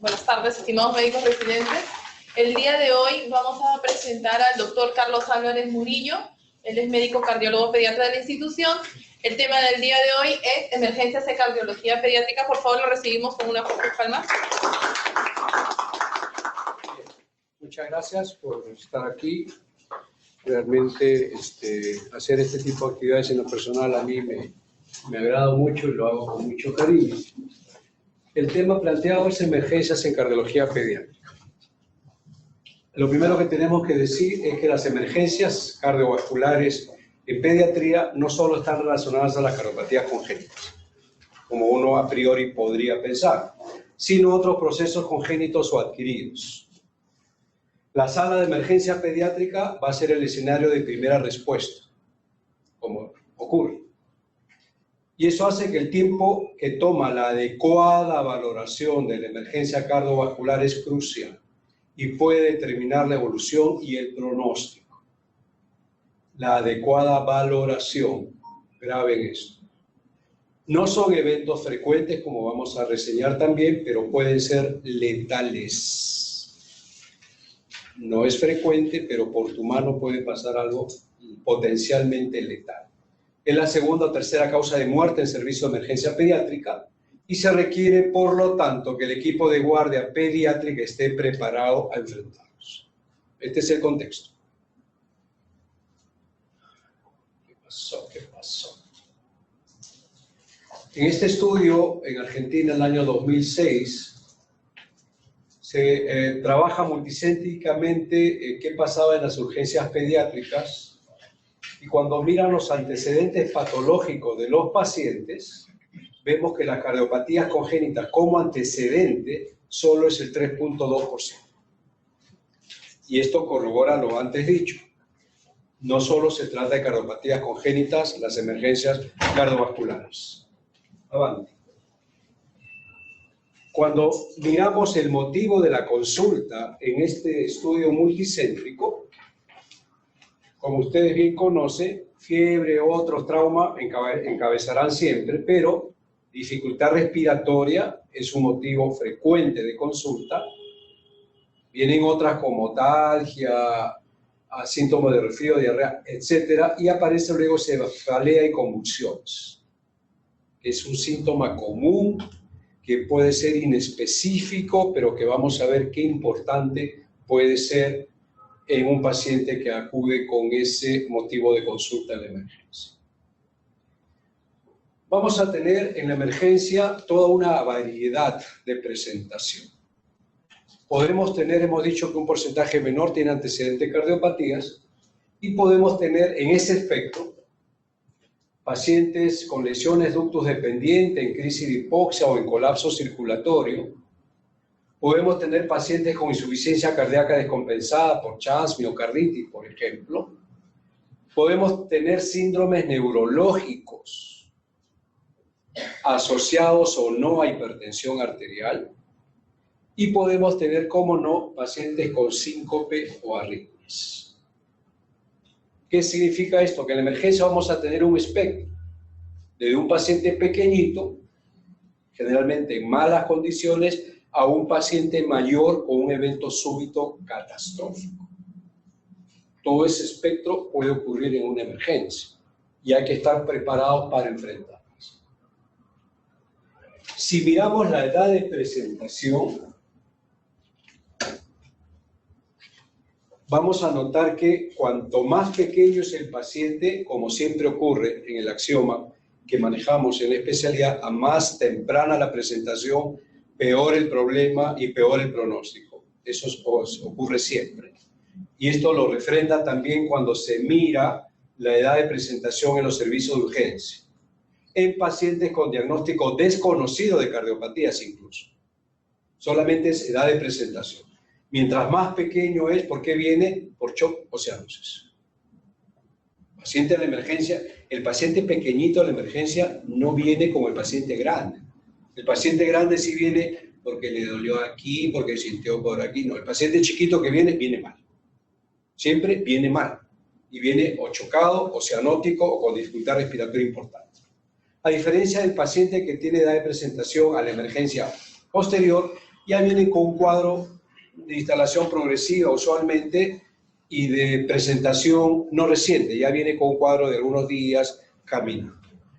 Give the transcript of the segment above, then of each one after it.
Buenas tardes, estimados médicos residentes. El día de hoy vamos a presentar al doctor Carlos Álvarez Murillo. Él es médico cardiólogo pediatra de la institución. El tema del día de hoy es emergencias de cardiología pediátrica. Por favor, lo recibimos con una fuerte palma. Muchas gracias por estar aquí. Realmente hacer este tipo de actividades en lo personal a mí me agrada mucho y lo hago con mucho cariño. El tema planteado es emergencias en cardiología pediátrica. Lo primero que tenemos que decir es que las emergencias cardiovasculares en pediatría no solo están relacionadas a las cardiopatías congénitas, como uno a priori podría pensar, sino otros procesos congénitos o adquiridos. La sala de emergencia pediátrica va a ser el escenario de primera respuesta, como ocurre. Y eso hace que el tiempo que toma la adecuada valoración de la emergencia cardiovascular es crucial y puede determinar la evolución y el pronóstico. La adecuada valoración, graben esto. No son eventos frecuentes, como vamos a reseñar también, pero pueden ser letales. No es frecuente, pero por tu mano puede pasar algo potencialmente letal. Es la segunda o tercera causa de muerte en servicio de emergencia pediátrica y se requiere, por lo tanto, que el equipo de guardia pediátrica esté preparado a enfrentarlos. Este es el contexto. ¿Qué pasó? ¿Qué pasó? En este estudio, en Argentina, en el año 2006, se trabaja multicéntricamente qué pasaba en las urgencias pediátricas. Y cuando miran los antecedentes patológicos de los pacientes, vemos que las cardiopatías congénitas como antecedente solo es el 3.2%. Y esto corrobora lo antes dicho. No solo se trata de cardiopatías congénitas, las emergencias cardiovasculares. Avante. Cuando miramos el motivo de la consulta en este estudio multicéntrico, como ustedes bien conocen, fiebre u otros traumas encabezarán siempre, pero dificultad respiratoria es un motivo frecuente de consulta. Vienen otras como talgia, síntomas de resfrío, diarrea, etc. Y aparece luego cefalea y convulsiones. Es un síntoma común que puede ser inespecífico, pero que vamos a ver qué importante puede ser en un paciente que acude con ese motivo de consulta en la emergencia. Vamos a tener en la emergencia toda una variedad de presentación. Podemos tener, hemos dicho que un porcentaje menor tiene antecedentes de cardiopatías y podemos tener en ese espectro pacientes con lesiones ductus dependientes, en crisis de hipoxia o en colapso circulatorio. Podemos tener pacientes con insuficiencia cardíaca descompensada por CHANS, miocarditis, por ejemplo. Podemos tener síndromes neurológicos asociados o no a hipertensión arterial. Y podemos tener, como no, pacientes con síncope o arritmias. ¿Qué significa esto? Que en la emergencia vamos a tener un espectro desde un paciente pequeñito, generalmente en malas condiciones, a un paciente mayor con un evento súbito catastrófico. Todo ese espectro puede ocurrir en una emergencia y hay que estar preparados para enfrentarlas. Si miramos la edad de presentación, vamos a notar que cuanto más pequeño es el paciente, como siempre ocurre en el axioma que manejamos en la especialidad, a más temprana la presentación, peor el problema y peor el pronóstico. Eso ocurre siempre. Y esto lo refrenda también cuando se mira la edad de presentación en los servicios de urgencia. En pacientes con diagnóstico desconocido de cardiopatías incluso. Solamente es edad de presentación. Mientras más pequeño es, ¿por qué viene? Por shock o cianosis. Paciente de la emergencia, el paciente pequeñito de la emergencia no viene como el paciente grande. El paciente grande sí viene porque le dolió aquí, porque sintió por aquí. No, el paciente chiquito que viene, viene mal. Siempre viene mal. Y viene o chocado, o cianótico, o con dificultad respiratoria importante. A diferencia del paciente que tiene edad de presentación a la emergencia posterior, ya vienen con un cuadro de instalación progresiva usualmente y de presentación no reciente, ya viene con un cuadro de algunos días caminando.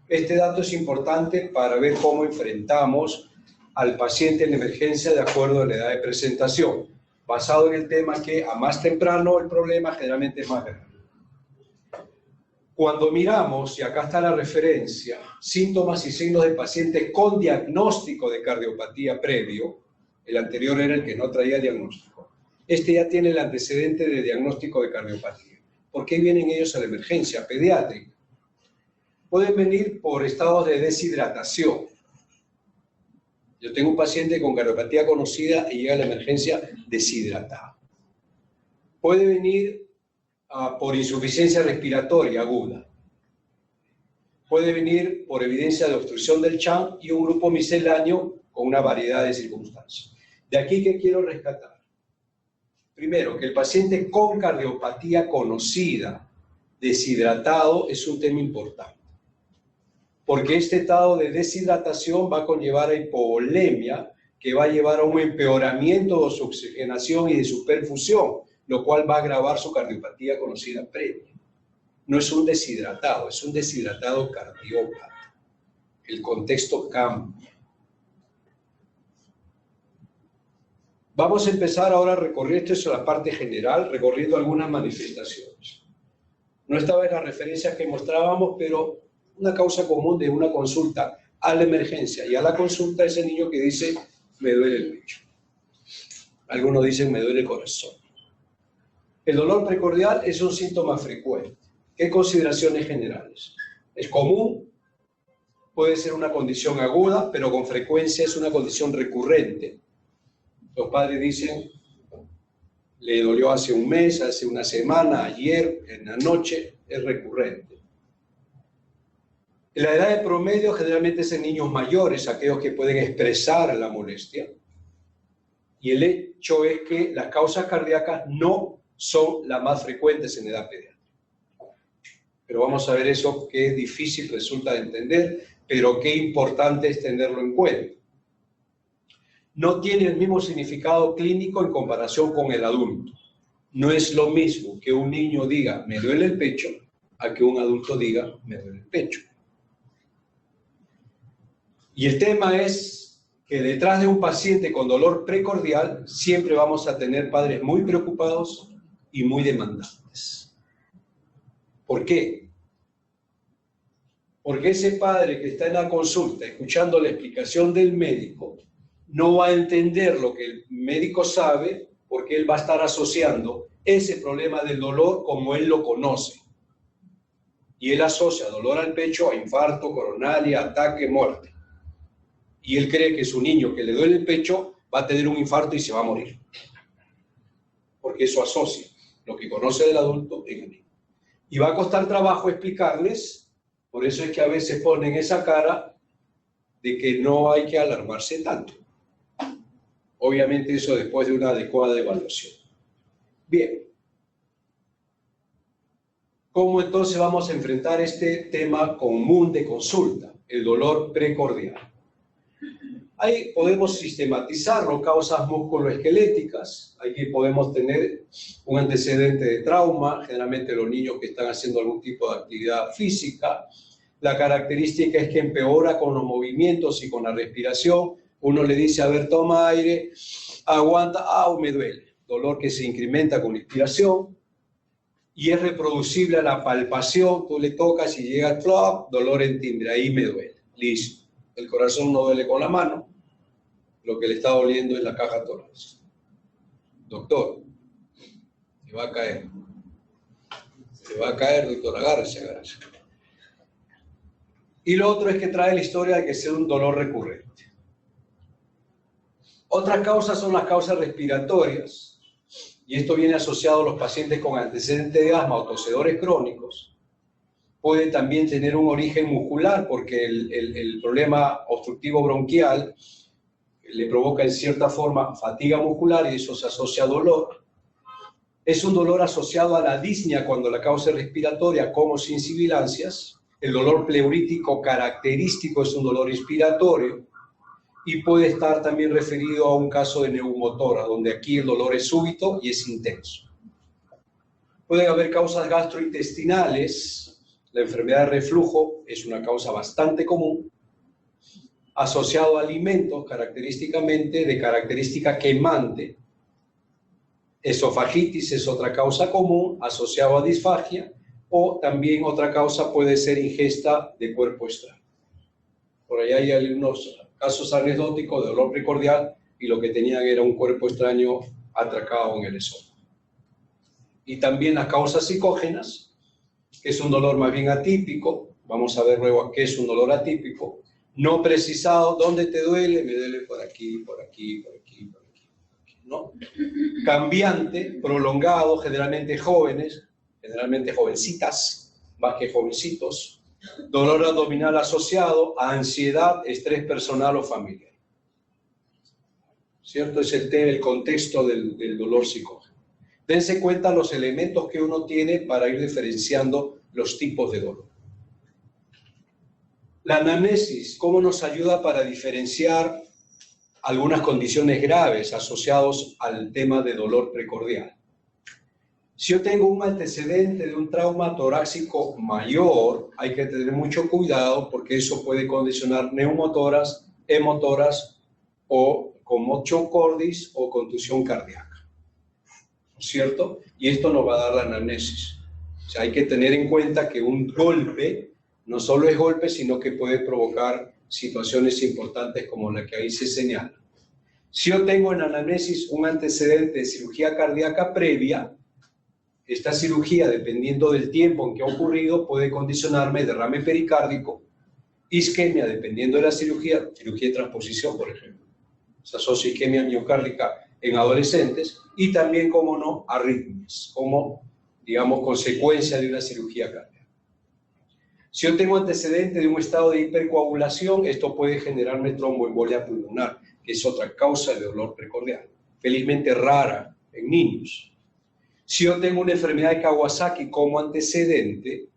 Este dato es importante para ver cómo enfrentamos al paciente en emergencia de acuerdo a la edad de presentación, basado en el tema que a más temprano el problema generalmente es más grave. Cuando miramos, y acá está la referencia, síntomas y signos de pacientes con diagnóstico de cardiopatía previo, el anterior era el que no traía diagnóstico, este ya tiene el antecedente de diagnóstico de cardiopatía. ¿Por qué vienen ellos a la emergencia pediátrica? Pueden venir por estados de deshidratación. Yo tengo un paciente con cardiopatía conocida y llega a la emergencia deshidratado. Puede venir por insuficiencia respiratoria aguda. Puede venir por evidencia de obstrucción del CHAM y un grupo misceláneo con una variedad de circunstancias. De aquí que quiero rescatar. Primero, que el paciente con cardiopatía conocida, deshidratado, es un tema importante. Porque este estado de deshidratación va a conllevar a hipovolemia, que va a llevar a un empeoramiento de su oxigenación y de su perfusión, lo cual va a agravar su cardiopatía conocida previa. No es un deshidratado, es un deshidratado cardiópata. El contexto cambia. Vamos a empezar ahora a recorrer, esto es la parte general, recorriendo algunas manifestaciones. No estaba en las referencias que mostrábamos, pero una causa común de una consulta a la emergencia y a la consulta es el niño que dice, me duele el pecho. Algunos dicen, me duele el corazón. El dolor precordial es un síntoma frecuente. ¿Qué consideraciones generales? Es común, puede ser una condición aguda, pero con frecuencia es una condición recurrente. Los padres dicen, le dolió hace un mes, hace una semana, ayer, en la noche, es recurrente. La edad de promedio generalmente es en niños mayores, aquellos que pueden expresar la molestia. Y el hecho es que las causas cardíacas no son las más frecuentes en edad pediátrica. Pero vamos a ver eso que es difícil, resulta de entender, pero qué importante es tenerlo en cuenta. No tiene el mismo significado clínico en comparación con el adulto. No es lo mismo que un niño diga, me duele el pecho, a que un adulto diga, me duele el pecho. Y el tema es que detrás de un paciente con dolor precordial siempre vamos a tener padres muy preocupados y muy demandantes. ¿Por qué? Porque ese padre que está en la consulta escuchando la explicación del médico no va a entender lo que el médico sabe porque él va a estar asociando ese problema del dolor como él lo conoce. Y él asocia dolor al pecho a infarto, coronaria, ataque, muerte. Y él cree que su niño que le duele el pecho va a tener un infarto y se va a morir. Porque eso asocia lo que conoce del adulto en el niño. Y va a costar trabajo explicarles, por eso es que a veces ponen esa cara de que no hay que alarmarse tanto. Obviamente eso después de una adecuada evaluación. Bien. ¿Cómo entonces vamos a enfrentar este tema común de consulta? El dolor precordial. Ahí podemos sistematizarlo, causas musculoesqueléticas. Aquí podemos tener un antecedente de trauma, generalmente los niños que están haciendo algún tipo de actividad física. La característica es que empeora con los movimientos y con la respiración. Uno le dice, a ver, toma aire, aguanta, me duele. Dolor que se incrementa con la inspiración y es reproducible a la palpación. Tú le tocas y llega, plop, dolor en timbre, ahí me duele. Listo. El corazón no duele con la mano, lo que le está doliendo es la caja torácica. Doctor, se va a caer. Se va a caer, doctor, agárrese. Y lo otro es que trae la historia de que sea un dolor recurrente. Otras causas son las causas respiratorias, y esto viene asociado a los pacientes con antecedentes de asma o tosedores crónicos. Puede también tener un origen muscular porque el problema obstructivo bronquial le provoca en cierta forma fatiga muscular y eso se asocia a dolor. Es un dolor asociado a la disnea cuando la causa es respiratoria, como sin sibilancias. El dolor pleurítico característico es un dolor inspiratorio. y puede estar también referido a un caso de neumotórax, donde aquí el dolor es súbito y es intenso. Pueden haber causas gastrointestinales. La enfermedad de reflujo es una causa bastante común, asociado a alimentos característicamente de característica quemante. Esofagitis es otra causa común, asociado a disfagia, o también otra causa puede ser ingesta de cuerpo extraño. Por ahí hay algunos casos anecdóticos de dolor precordial y lo que tenían era un cuerpo extraño atracado en el esófago. Y también las causas psicógenas, que es un dolor más bien atípico. Vamos a ver luego qué es un dolor atípico. No precisado, ¿dónde te duele? Me duele por aquí, por aquí, por aquí, por aquí, por aquí, ¿no? Cambiante, prolongado, generalmente jóvenes, generalmente jovencitas, más que jovencitos. Dolor abdominal asociado a ansiedad, estrés personal o familiar. ¿Cierto? Es el contexto del dolor psicógeno. Dense cuenta los elementos que uno tiene para ir diferenciando los tipos de dolor. La anamnesis, ¿cómo nos ayuda para diferenciar algunas condiciones graves asociadas al tema de dolor precordial? Si yo tengo un antecedente de un trauma torácico mayor, hay que tener mucho cuidado porque eso puede condicionar neumotórax, hemotórax o conmoción cordis o contusión cardíaca. ¿Cierto? Y esto nos va a dar la anamnesis. O sea, hay que tener en cuenta que un golpe no solo es golpe, sino que puede provocar situaciones importantes como la que ahí se señala. Si yo tengo en anamnesis un antecedente de cirugía cardíaca previa, esta cirugía, dependiendo del tiempo en que ha ocurrido, puede condicionarme derrame pericárdico, isquemia, dependiendo de la cirugía de transposición, por ejemplo. Se asocia isquemia miocárdica en adolescentes y también, como no, arritmias, como, digamos, consecuencia de una cirugía cardíaca. Si yo tengo antecedente de un estado de hipercoagulación, esto puede generarme tromboembolia pulmonar, que es otra causa de dolor precordial, felizmente rara en niños. Si yo tengo una enfermedad de Kawasaki como antecedente,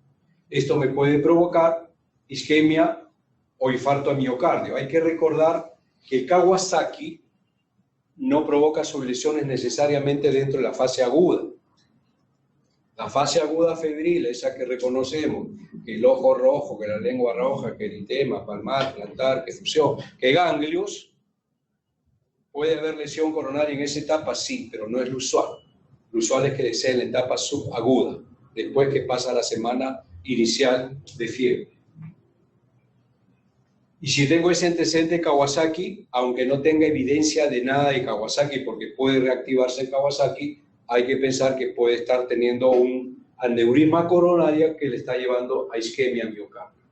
esto me puede provocar isquemia o infarto a miocardio. Hay que recordar que Kawasaki no provoca sus lesiones necesariamente dentro de la fase aguda. La fase aguda febril, esa que reconocemos, que el ojo rojo, que la lengua roja, que eritema, palmar, plantar, que fusión, que ganglios, puede haber lesión coronaria en esa etapa, sí, pero no es lo usual. Lo usual es que sea en la etapa subaguda, después que pasa la semana inicial de fiebre. Y si tengo ese antecedente de Kawasaki, aunque no tenga evidencia de nada de Kawasaki, porque puede reactivarse el Kawasaki, hay que pensar que puede estar teniendo un aneurisma coronaria que le está llevando a isquemia miocardio.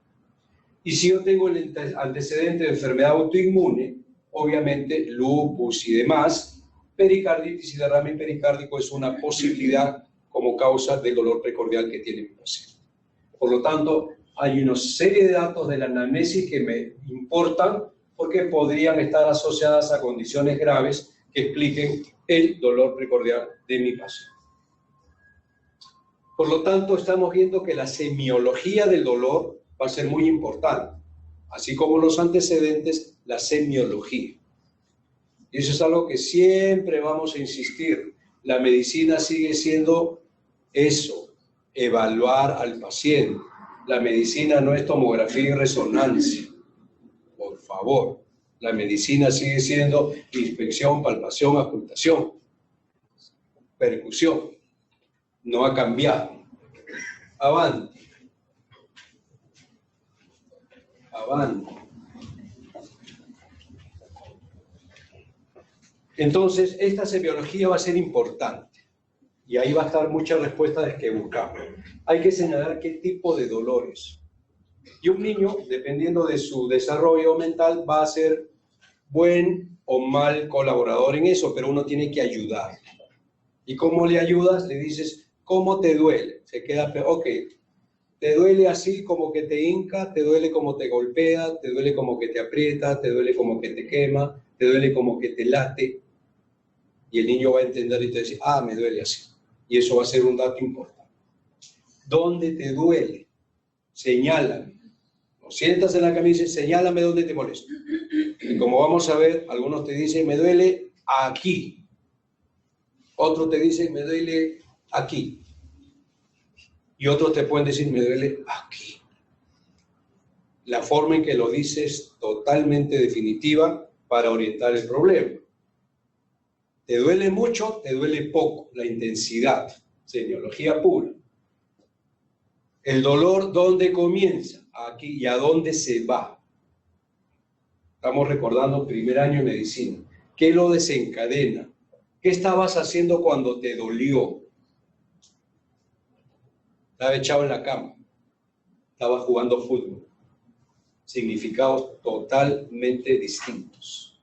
Y si yo tengo el antecedente de enfermedad autoinmune, obviamente lupus y demás, pericarditis y derrame pericárdico es una posibilidad como causa del dolor precordial que tiene mi paciente. Por lo tanto, hay una serie de datos de la anamnesis que me importan porque podrían estar asociadas a condiciones graves que expliquen el dolor precordial de mi paciente. Por lo tanto, estamos viendo que la semiología del dolor va a ser muy importante, así como los antecedentes, la semiología. Y eso es algo que siempre vamos a insistir. La medicina sigue siendo eso, evaluar al paciente. La medicina no es tomografía y resonancia. Por favor, la medicina sigue siendo inspección, palpación, auscultación, percusión. No ha cambiado. Avante. Avante. Entonces, esta semiología va a ser importante. Y ahí va a estar muchas respuestas que buscamos. Hay que señalar qué tipo de dolores. Y un niño, dependiendo de su desarrollo mental, va a ser buen o mal colaborador en eso, pero uno tiene que ayudar. ¿Y cómo le ayudas? Le dices, ¿cómo te duele? Se queda, ok, te duele así como que te hinca, te duele como te golpea, te duele como que te aprieta, te duele como que te quema, te duele como que te late. Y el niño va a entender y te dice, ah, me duele así. Y eso va a ser un dato importante. ¿Dónde te duele? Señálame. Lo sientas en la cama y dices, señálame dónde te molesta. Y como vamos a ver, algunos te dicen, me duele aquí. Otros te dicen, me duele aquí. Y otros te pueden decir, me duele aquí. La forma en que lo dices es totalmente definitiva para orientar el problema. ¿Te duele mucho? ¿Te duele poco? La intensidad, semiología pura. El dolor, ¿dónde comienza? Aquí. ¿Y a dónde se va? Estamos recordando primer año de medicina. ¿Qué lo desencadena? ¿Qué estabas haciendo cuando te dolió? Estaba echado en la cama. Estaba jugando fútbol. Significados totalmente distintos.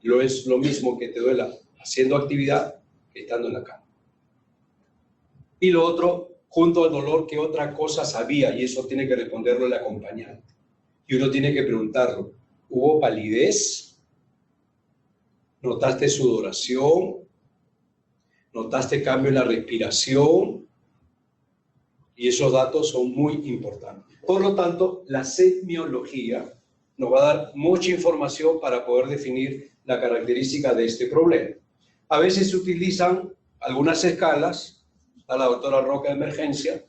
No es lo mismo que te duela haciendo actividad que estando en la cama. Y lo otro, junto al dolor, ¿qué otra cosa sabía? Y eso tiene que responderlo el acompañante. Y uno tiene que preguntarlo, ¿hubo palidez? ¿Notaste sudoración? ¿Notaste cambio en la respiración? Y esos datos son muy importantes. Por lo tanto, la semiología nos va a dar mucha información para poder definir la característica de este problema. A veces se utilizan algunas escalas, a la doctora Roca de emergencia,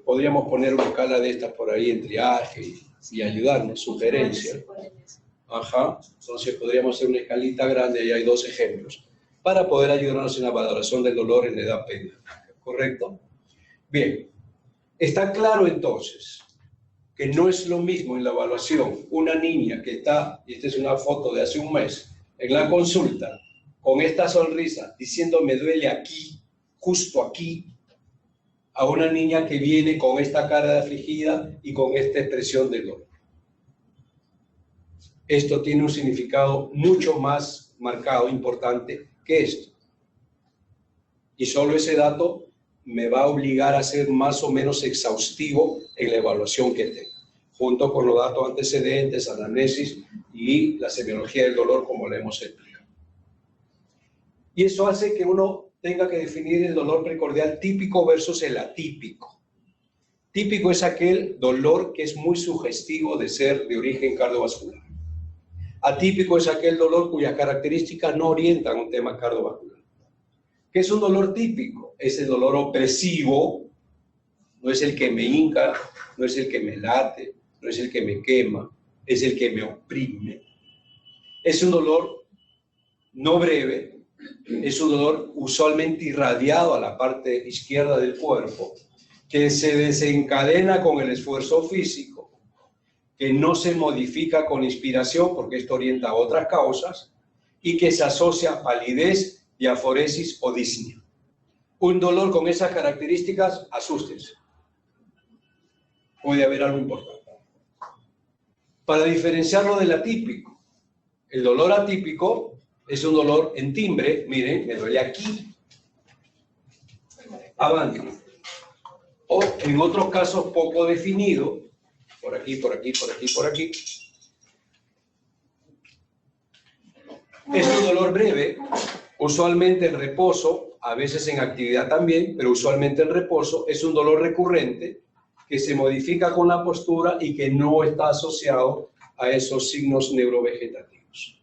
podríamos poner una escala de estas por ahí en triaje y ayudarnos, sugerencia. Ajá, entonces podríamos hacer una escalita grande y hay 2 ejemplos para poder ayudarnos en la valoración del dolor en la edad pediátrica, ¿correcto? Bien, está claro entonces que no es lo mismo en la evaluación una niña que está, y esta es una foto de hace un mes, en la consulta, con esta sonrisa, diciendo me duele aquí, justo aquí, a una niña que viene con esta cara de afligida y con esta expresión de dolor. Esto tiene un significado mucho más marcado, importante que esto. Y solo ese dato me va a obligar a ser más o menos exhaustivo en la evaluación que tenga, junto con los datos antecedentes, anamnesis y la semiología del dolor, como le hemos explicado. Y eso hace que uno tenga que definir el dolor precordial típico versus el atípico. Típico es aquel dolor que es muy sugestivo de ser de origen cardiovascular. Atípico es aquel dolor cuyas características no orientan a un tema cardiovascular. ¿Qué es un dolor típico? Es el dolor opresivo, no es el que me hinca, no es el que me late, no es el que me quema, es el que me oprime. Es un dolor no breve, es un dolor usualmente irradiado a la parte izquierda del cuerpo, que se desencadena con el esfuerzo físico, que no se modifica con inspiración, porque esto orienta a otras causas, y que se asocia a palidez, diaforesis o disnea. Un dolor con esas características, asústense. Puede haber algo importante. Para diferenciarlo del atípico, el dolor atípico es un dolor en timbre, miren, me duele aquí, avante. O en otros casos poco definido, por aquí, por aquí, por aquí, por aquí. Es un dolor breve, usualmente en reposo, a veces en actividad también, pero usualmente en reposo. Es un dolor recurrente que se modifica con la postura y que no está asociado a esos signos neurovegetativos.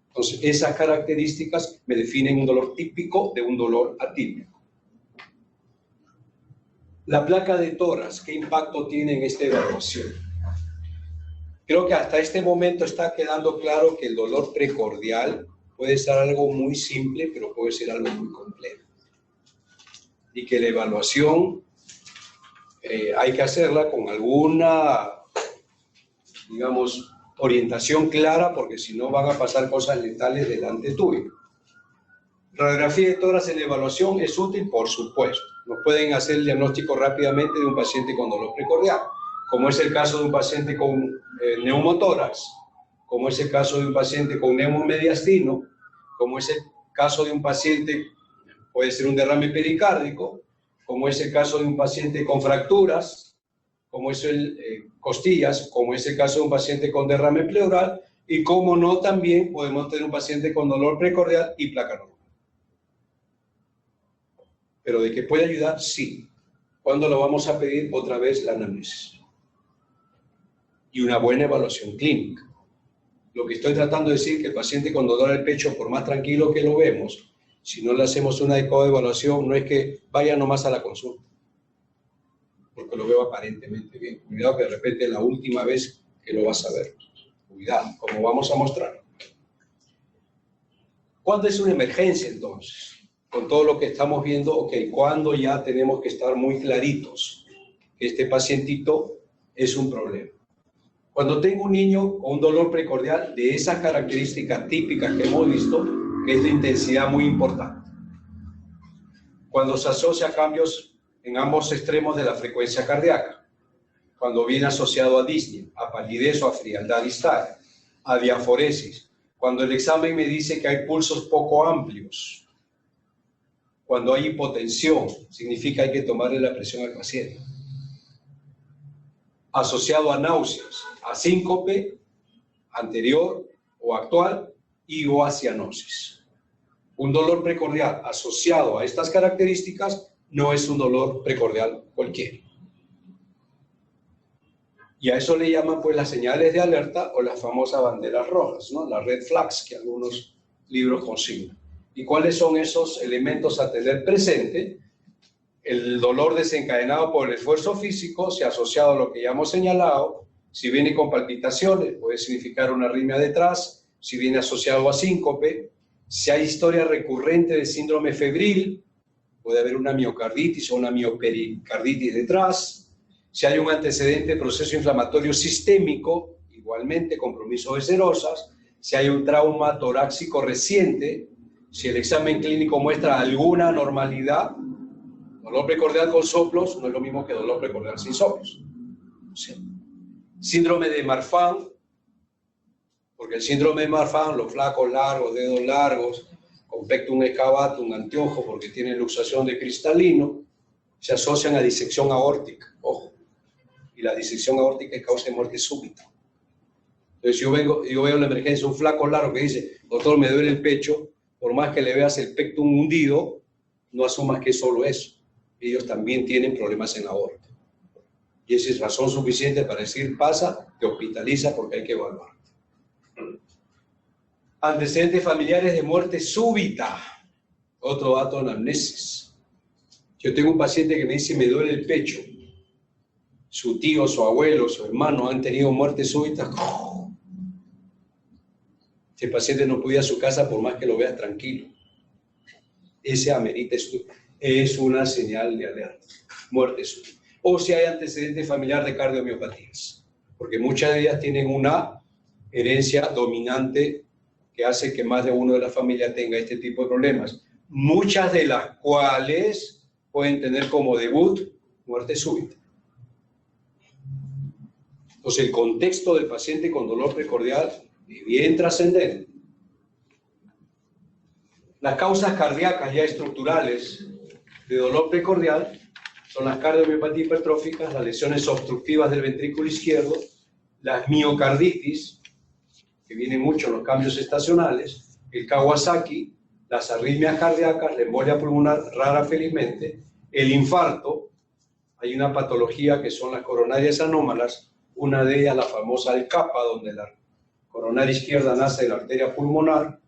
Entonces, esas características me definen un dolor típico de un dolor atípico. La placa de tórax, ¿qué impacto tiene en esta evaluación? Creo que hasta este momento está quedando claro que el dolor precordial puede ser algo muy simple, pero puede ser algo muy complejo. Y que la evaluación hay que hacerla con alguna, digamos, orientación clara, porque si no van a pasar cosas letales delante tuyo. Radiografía de tórax en la evaluación es útil, por supuesto. Nos pueden hacer el diagnóstico rápidamente de un paciente con dolor precordial, como es el caso de un paciente con neumotórax, como es el caso de un paciente con neumomediastino, como es el caso de un paciente, puede ser un derrame pericárdico, como es el caso de un paciente con fracturas, como es costillas, como es el caso de un paciente con derrame pleural, y como no, también podemos tener un paciente con dolor precordial y placa normal. Pero de que puede ayudar, sí. ¿Cuándo lo vamos a pedir? Otra vez la anamnesis. y una buena evaluación clínica. Lo que estoy tratando de decir es que el paciente con dolor al pecho, por más tranquilo que lo vemos, si no le hacemos una adecuada evaluación, no es que vaya nomás a la consulta, porque lo veo aparentemente bien. Cuidado que de repente es la última vez que lo vas a ver. Cuidado, como vamos a mostrar. ¿Cuándo es una emergencia entonces? Con todo lo que estamos viendo, ok, ¿cuándo ya tenemos que estar muy claritos que este pacientito es un problema? Cuando tengo un niño con un dolor precordial de esas características típicas que hemos visto, que es de intensidad muy importante. Cuando se asocia a cambios en ambos extremos de la frecuencia cardíaca. Cuando viene asociado a disnea, a palidez o a frialdad distal, a diaforesis. Cuando el examen me dice que hay pulsos poco amplios. Cuando hay hipotensión, significa que hay que tomarle la presión al paciente. Asociado a náuseas, a síncope anterior o actual y o a cianosis. Un dolor precordial asociado a estas características no es un dolor precordial cualquiera. Y a eso le llaman pues las señales de alerta o las famosas banderas rojas, ¿no? Las red flags que algunos libros consignan. ¿Y cuáles son esos elementos a tener presente? El dolor desencadenado por el esfuerzo físico, si asociado a lo que ya hemos señalado, si viene con palpitaciones, puede significar una arritmia detrás, si viene asociado a síncope, si hay historia recurrente de síndrome febril, puede haber una miocarditis o una miopericarditis detrás, si hay un antecedente de proceso inflamatorio sistémico, igualmente compromiso de serosas, si hay un trauma torácico reciente, si el examen clínico muestra alguna anormalidad. Dolor precordial con soplos no es lo mismo que dolor precordial sin soplos. ¿Sí? Síndrome de Marfan, porque el síndrome de Marfan, los flacos largos, dedos largos, con pectum excavatum, anteojo, porque tienen luxación de cristalino, se asocian a disección aórtica. Ojo, y la disección aórtica es causa de muerte súbita. Entonces yo veo en la emergencia un flaco largo que dice, doctor, me duele el pecho, por más que le veas el pectum hundido, no asumas que es solo eso. Ellos también tienen problemas en la aorta. Y esa es razón suficiente para decir, pasa, te hospitaliza porque hay que evaluar. Antecedentes familiares de muerte súbita. Otro dato de anamnesis. Yo tengo un paciente que me dice, me duele el pecho. Su tío, su abuelo, su hermano han tenido muerte súbita. Este paciente no puede ir a su casa por más que lo veas tranquilo. Ese amerita estudio. Es una señal de alerta, muerte súbita. O si hay antecedente familiar de cardiomiopatías, porque muchas de ellas tienen una herencia dominante que hace que más de uno de la familia tenga este tipo de problemas, muchas de las cuales pueden tener como debut muerte súbita. Entonces, el contexto del paciente con dolor precordial es bien trascendente. Las causas cardíacas ya estructurales de dolor precordial son las cardiomiopatías hipertróficas, las lesiones obstructivas del ventrículo izquierdo, las miocarditis, que vienen mucho en los cambios estacionales, el Kawasaki, las arritmias cardíacas, la embolia pulmonar rara felizmente, el infarto, hay una patología que son las coronarias anómalas, una de ellas la famosa Alcapa, donde la coronaria izquierda nace de la arteria pulmonar,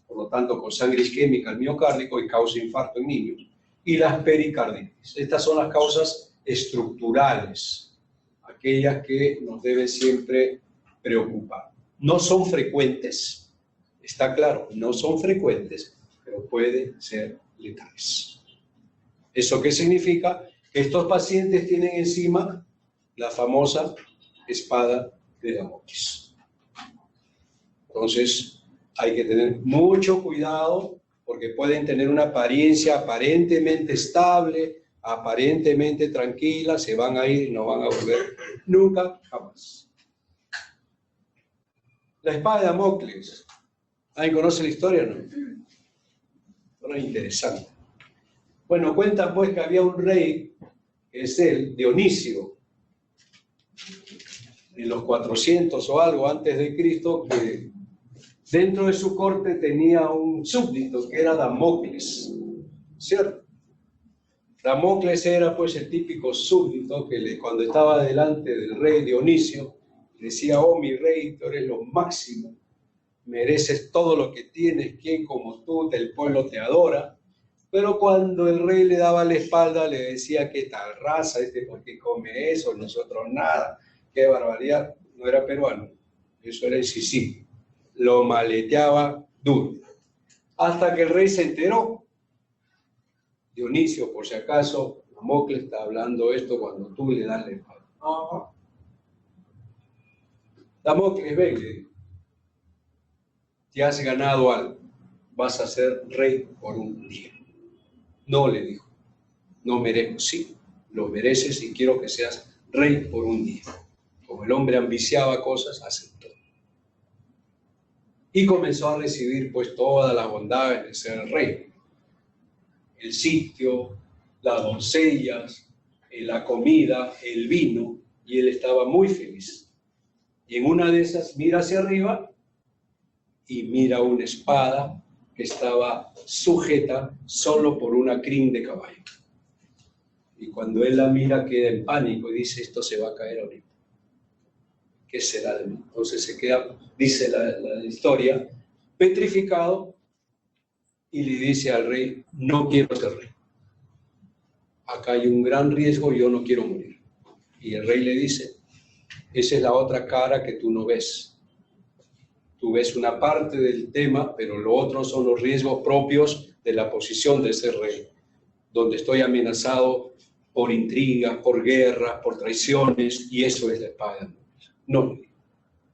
por lo tanto con sangre isquémica al miocárdico y causa infarto en niños, y las pericarditis. Estas son las causas estructurales, aquellas que nos deben siempre preocupar. No son frecuentes, está claro, no son frecuentes, pero pueden ser letales. ¿Eso qué significa? Que estos pacientes tienen encima la famosa espada de Damocles. Entonces, hay que tener mucho cuidado porque pueden tener una apariencia aparentemente estable, aparentemente tranquila, se van a ir y no van a volver nunca, jamás. La espada de Damocles. ¿Alguien conoce la historia, no? Bueno, interesante. Bueno, cuentan pues que había un rey, que es el Dionisio, en los 400 o algo antes de Cristo, que dentro de su corte tenía un súbdito que era Damocles, ¿cierto? Damocles era pues el típico súbdito que cuando estaba delante del rey Dionisio Decía, oh mi rey, tú eres lo máximo, mereces todo lo que tienes, quien como tú, el pueblo te adora. Pero cuando el rey le daba la espalda, le decía, qué tal raza, ¿por qué come eso? Nosotros nada, qué barbaridad. No era peruano, eso era en Sicilia. Lo maleteaba duro. Hasta que el rey se enteró. Dionisio, por si acaso, Damocles está hablando esto cuando tú le das la espalda. Ah. Damocles, ven, le dijo, te has ganado algo, vas a ser rey por un día. No, le dijo, no merezco, sí, lo mereces y quiero que seas rey por un día. Como el hombre ambiciaba cosas, aceptó. Y comenzó a recibir pues todas las bondades de ser rey. El sitio, las doncellas, la comida, el vino, y él estaba muy feliz. Y en una de esas mira hacia arriba y mira una espada que estaba sujeta solo por una crin de caballo. Y cuando él la mira queda en pánico y dice, esto se va a caer ahorita. ¿Qué será de mí? Entonces se queda, dice la historia, petrificado y le dice al rey, no quiero ser rey. Acá hay un gran riesgo, yo no quiero morir. Y el rey le dice, esa es la otra cara que tú no ves. Tú ves una parte del tema, pero lo otro son los riesgos propios de la posición de ese rey, donde estoy amenazado por intrigas, por guerras, por traiciones, y eso es la espada. No,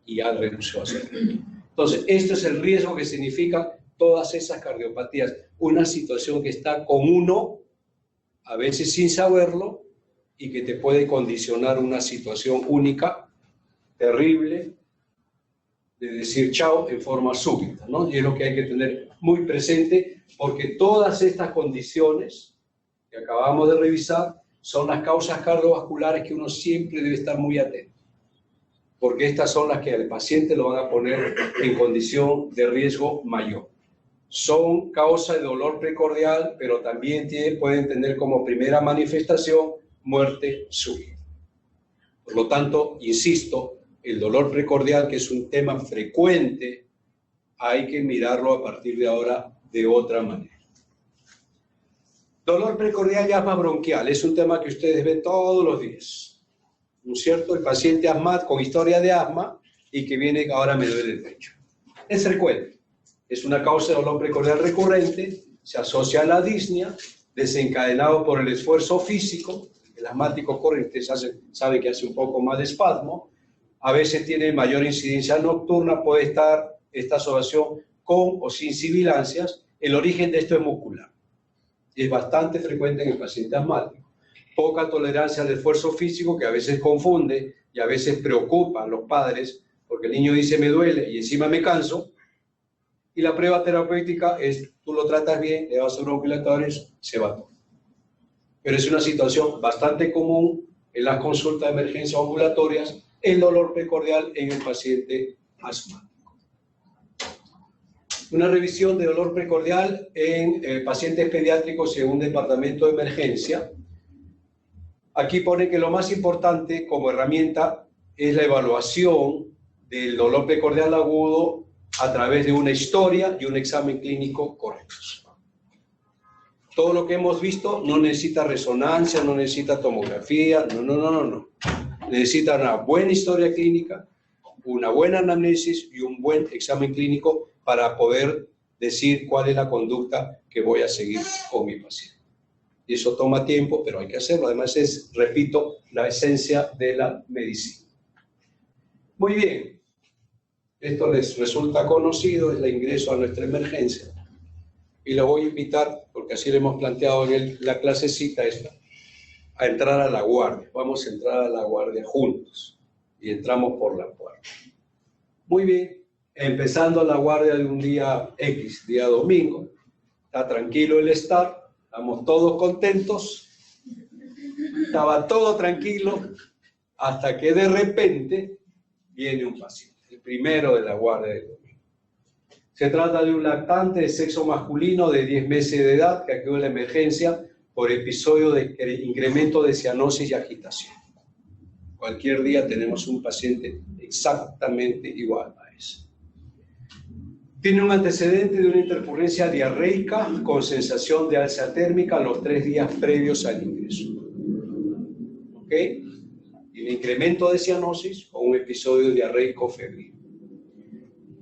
y ya renunció a ser rey. Entonces, esto es el riesgo que significa todas esas cardiopatías, una situación que está con uno, a veces sin saberlo, y que te puede condicionar una situación única, terrible, de decir chao en forma súbita, ¿no? Y es lo que hay que tener muy presente, porque todas estas condiciones que acabamos de revisar son las causas cardiovasculares que uno siempre debe estar muy atento, porque estas son las que al paciente lo van a poner en condición de riesgo mayor. Son causa de dolor precordial, pero también pueden tener como primera manifestación muerte súbita. Por lo tanto, insisto, el dolor precordial, que es un tema frecuente, hay que mirarlo a partir de ahora de otra manera. Dolor precordial y asma bronquial es un tema que ustedes ven todos los días, ¿no es cierto? El paciente asmático con historia de asma y que viene, ahora me duele el pecho. Es frecuente, es una causa de dolor precordial recurrente, se asocia a la disnea, desencadenado por el esfuerzo físico. El asmático corre, sabe que hace un poco más de espasmo, a veces tiene mayor incidencia nocturna, puede estar esta asociación con o sin sibilancias. El origen de esto es muscular. Es bastante frecuente en el paciente asmático. Poca tolerancia al esfuerzo físico, que a veces confunde y a veces preocupa a los padres, porque el niño dice me duele y encima me canso. Y la prueba terapéutica es, tú lo tratas bien, le das bronquilatores, se va todo. Pero es una situación bastante común en las consultas de emergencia ambulatorias, el dolor precordial en el paciente asmático. Una revisión de dolor precordial en pacientes pediátricos en un departamento de emergencia. Aquí pone que lo más importante como herramienta es la evaluación del dolor precordial agudo a través de una historia y un examen clínico correctos. Todo lo que hemos visto no necesita resonancia, no necesita tomografía, no. Necesita una buena historia clínica, una buena anamnesis y un buen examen clínico para poder decir cuál es la conducta que voy a seguir con mi paciente. Y eso toma tiempo, pero hay que hacerlo. Además es, repito, la esencia de la medicina. Muy bien. Esto les resulta conocido, es el ingreso a nuestra emergencia. Y los voy a invitar, porque así lo hemos planteado en la clasecita esta, a entrar a la guardia. Vamos a entrar a la guardia juntos. Y entramos por la puerta. Muy bien. Empezando la guardia de un día X, día domingo. Está tranquilo el staff. Estamos todos contentos. Estaba todo tranquilo. Hasta que de repente viene un paciente. El primero de la guardia del domingo. Se trata de un lactante de sexo masculino de 10 meses de edad que acudió a la emergencia por episodio de incremento de cianosis y agitación. Cualquier día tenemos un paciente exactamente igual a eso. Tiene un antecedente de una intercurrencia diarreica con sensación de alza térmica los 3 días previos al ingreso. ¿Ok? Tiene incremento de cianosis o un episodio diarreico febril.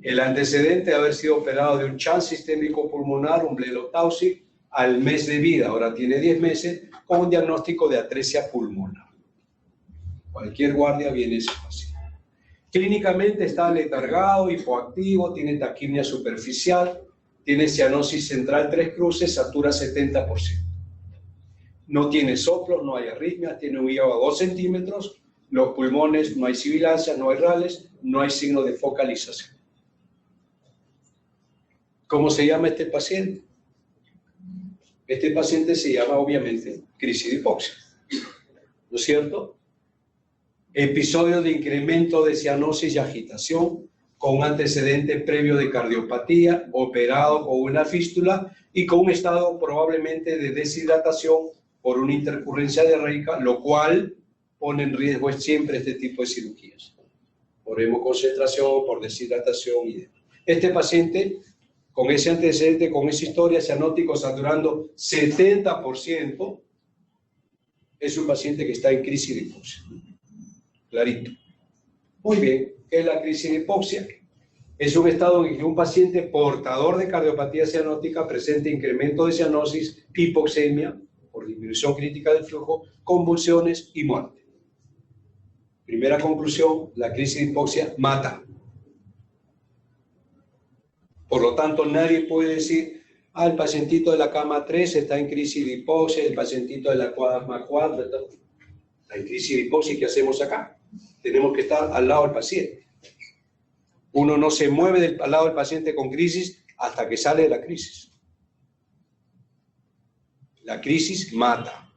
El antecedente de haber sido operado de un shunt sistémico pulmonar, un Blelo-Taussig, al mes de vida, ahora tiene 10 meses, con un diagnóstico de atresia pulmonar. Cualquier guardia viene ese paciente. Clínicamente está letargado, hipoactivo, tiene taquimia superficial, tiene cianosis central 3 cruces, satura 70%. No tiene soplos, no hay arritmia, tiene un hígado a 2 centímetros, los pulmones no hay sibilancia, no hay rales, no hay signo de focalización. ¿Cómo se llama este paciente? Este paciente se llama, obviamente, crisis de hipoxia, ¿no es cierto? Episodio de incremento de cianosis y agitación, con un antecedente previo de cardiopatía, operado con una fístula y con un estado probablemente de deshidratación por una intercurrencia diarreica, lo cual pone en riesgo siempre este tipo de cirugías, por hemoconcentración, por deshidratación y demás. Este paciente, con ese antecedente, con esa historia, cianótico saturando 70%, es un paciente que está en crisis de hipoxia. Clarito. Muy bien, ¿qué es la crisis de hipoxia? Es un estado en que un paciente portador de cardiopatía cianótica presenta incremento de cianosis, hipoxemia, por disminución crítica del flujo, convulsiones y muerte. Primera conclusión, la crisis de hipoxia mata. Por lo tanto, nadie puede decir, el pacientito de la cama 3 está en crisis de hipoxia, el pacientito de la cama 4 está en crisis de hipoxia. ¿Qué hacemos acá? Tenemos que estar al lado del paciente. Uno no se mueve al lado del paciente con crisis hasta que sale de la crisis. La crisis mata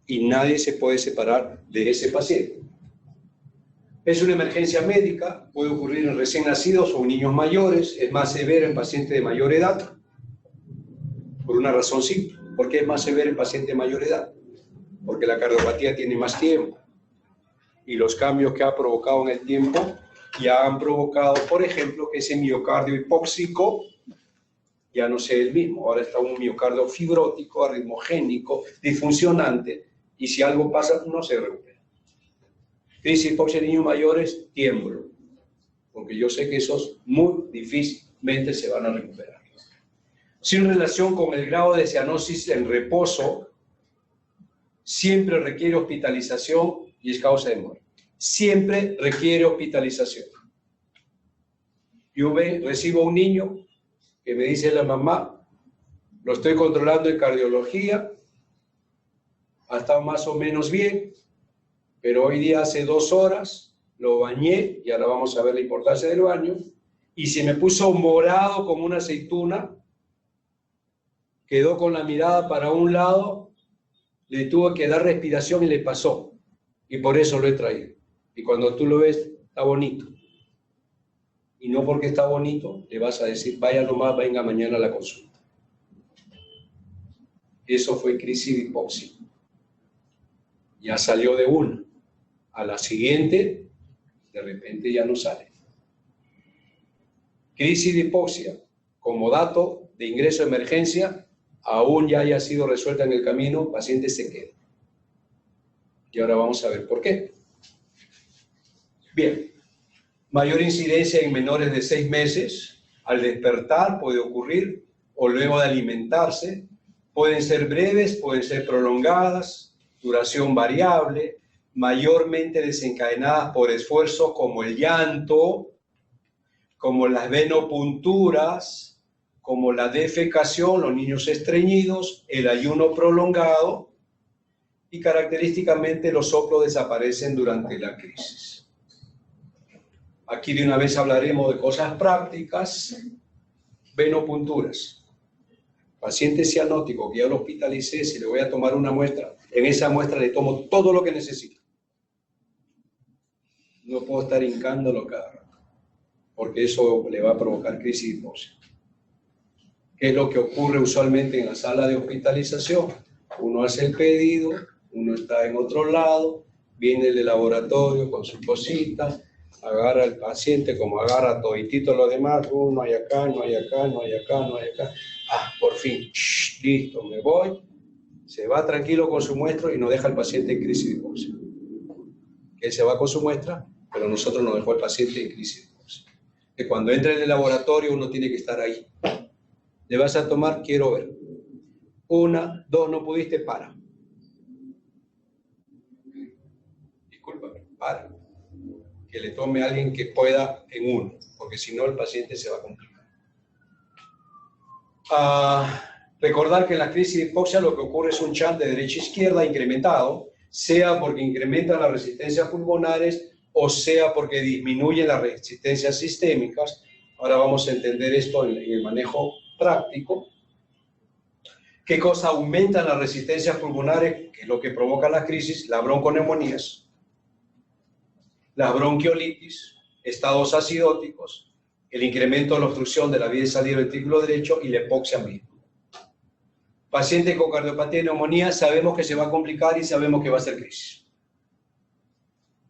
y nadie se puede separar de ese paciente. Es una emergencia médica, puede ocurrir en recién nacidos o en niños mayores, es más severo en pacientes de mayor edad, por una razón simple. ¿Por qué es más severo en pacientes de mayor edad? Porque la cardiopatía tiene más tiempo y los cambios que ha provocado en el tiempo ya han provocado, por ejemplo, que ese miocardio hipóxico ya no sea el mismo. Ahora está un miocardio fibrótico, arritmogénico, disfuncionante, y si algo pasa, no se recupera. Crisis de hipoxia en niños mayores, tiemblo, porque yo sé que esos muy difícilmente se van a recuperar. Sin relación con el grado de cianosis en reposo, siempre requiere hospitalización y es causa de muerte. Siempre requiere hospitalización. Yo recibo a un niño que me dice la mamá, lo estoy controlando en cardiología, ha estado más o menos bien, pero hoy día hace 2 horas lo bañé, y ahora vamos a ver la importancia del baño, y se me puso morado como una aceituna, quedó con la mirada para un lado, le tuvo que dar respiración y le pasó, y por eso lo he traído. Y cuando tú lo ves, está bonito. Y no porque está bonito, le vas a decir, vaya nomás, venga mañana a la consulta. Eso fue crisis de hipoxia. Ya salió de una. A la siguiente, de repente ya no sale. Crisis de hipoxia, como dato de ingreso de emergencia, aún ya haya sido resuelta en el camino, paciente se queda. Y ahora vamos a ver por qué. Bien, mayor incidencia en menores de 6 meses, al despertar puede ocurrir, o luego de alimentarse, pueden ser breves, pueden ser prolongadas, duración variable, mayormente desencadenadas por esfuerzos como el llanto, como las venopunturas, como la defecación, los niños estreñidos, el ayuno prolongado, y característicamente los soplos desaparecen durante la crisis. Aquí de una vez hablaremos de cosas prácticas. Venopunturas. Paciente cianótico que ya lo hospitalicé, si le voy a tomar una muestra, en esa muestra le tomo todo lo que necesito. No puedo estar hincándolo cada rato, porque eso le va a provocar crisis de hipoxia. ¿Qué es lo que ocurre usualmente en la sala de hospitalización? Uno hace el pedido, uno está en otro lado, viene el de laboratorio con su cosita, agarra al paciente como agarra toditito los demás, no hay acá, no hay acá, no hay acá, no hay acá. Por fin, listo, me voy. Se va tranquilo con su muestra y nos deja al paciente en crisis de hipoxia. Él se va con su muestra, pero nosotros nos dejó el paciente en crisis de hipoxia. Que cuando entra en el laboratorio uno tiene que estar ahí. ¿Le vas a tomar? Quiero ver. 1, 2, no pudiste, para. Discúlpame, para. Que le tome a alguien que pueda en 1, porque si no el paciente se va a complicar. Recordar que en la crisis de hipoxia lo que ocurre es un chant de derecha a izquierda incrementado, sea porque incrementa las resistencias pulmonares o sea porque disminuye las resistencias sistémicas. Ahora vamos a entender esto en el manejo práctico. ¿Qué cosa aumenta las resistencias pulmonares? Que es lo que provoca la crisis, las bronconeumonías, las bronquiolitis, estados acidóticos, el incremento de la obstrucción de la vía de salida del ventrículo derecho y la hipoxia misma. Paciente con cardiopatía y neumonía, sabemos que se va a complicar y sabemos que va a ser crisis.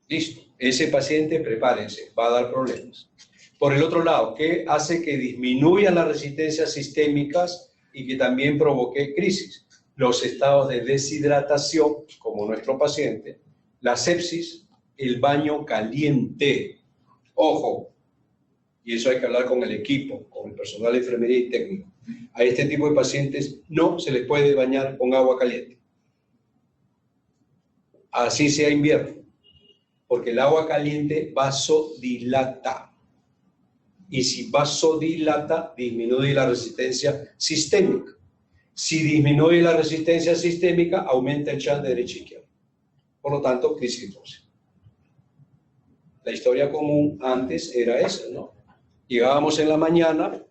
Listo. Ese paciente, prepárense, va a dar problemas. Por el otro lado, ¿qué hace que disminuyan las resistencias sistémicas y que también provoque crisis? Los estados de deshidratación, como nuestro paciente, la sepsis, el baño caliente. Ojo, y eso hay que hablar con el equipo, con el personal de enfermería y técnico. A este tipo de pacientes no se les puede bañar con agua caliente. Así sea invierno, porque el agua caliente vasodilata. Y si vasodilata, disminuye la resistencia sistémica. Si disminuye la resistencia sistémica, aumenta el chant de derecha a izquierda. Por lo tanto, crisis de hipoxia. La historia común antes era esa, ¿no? Llegábamos en la mañana,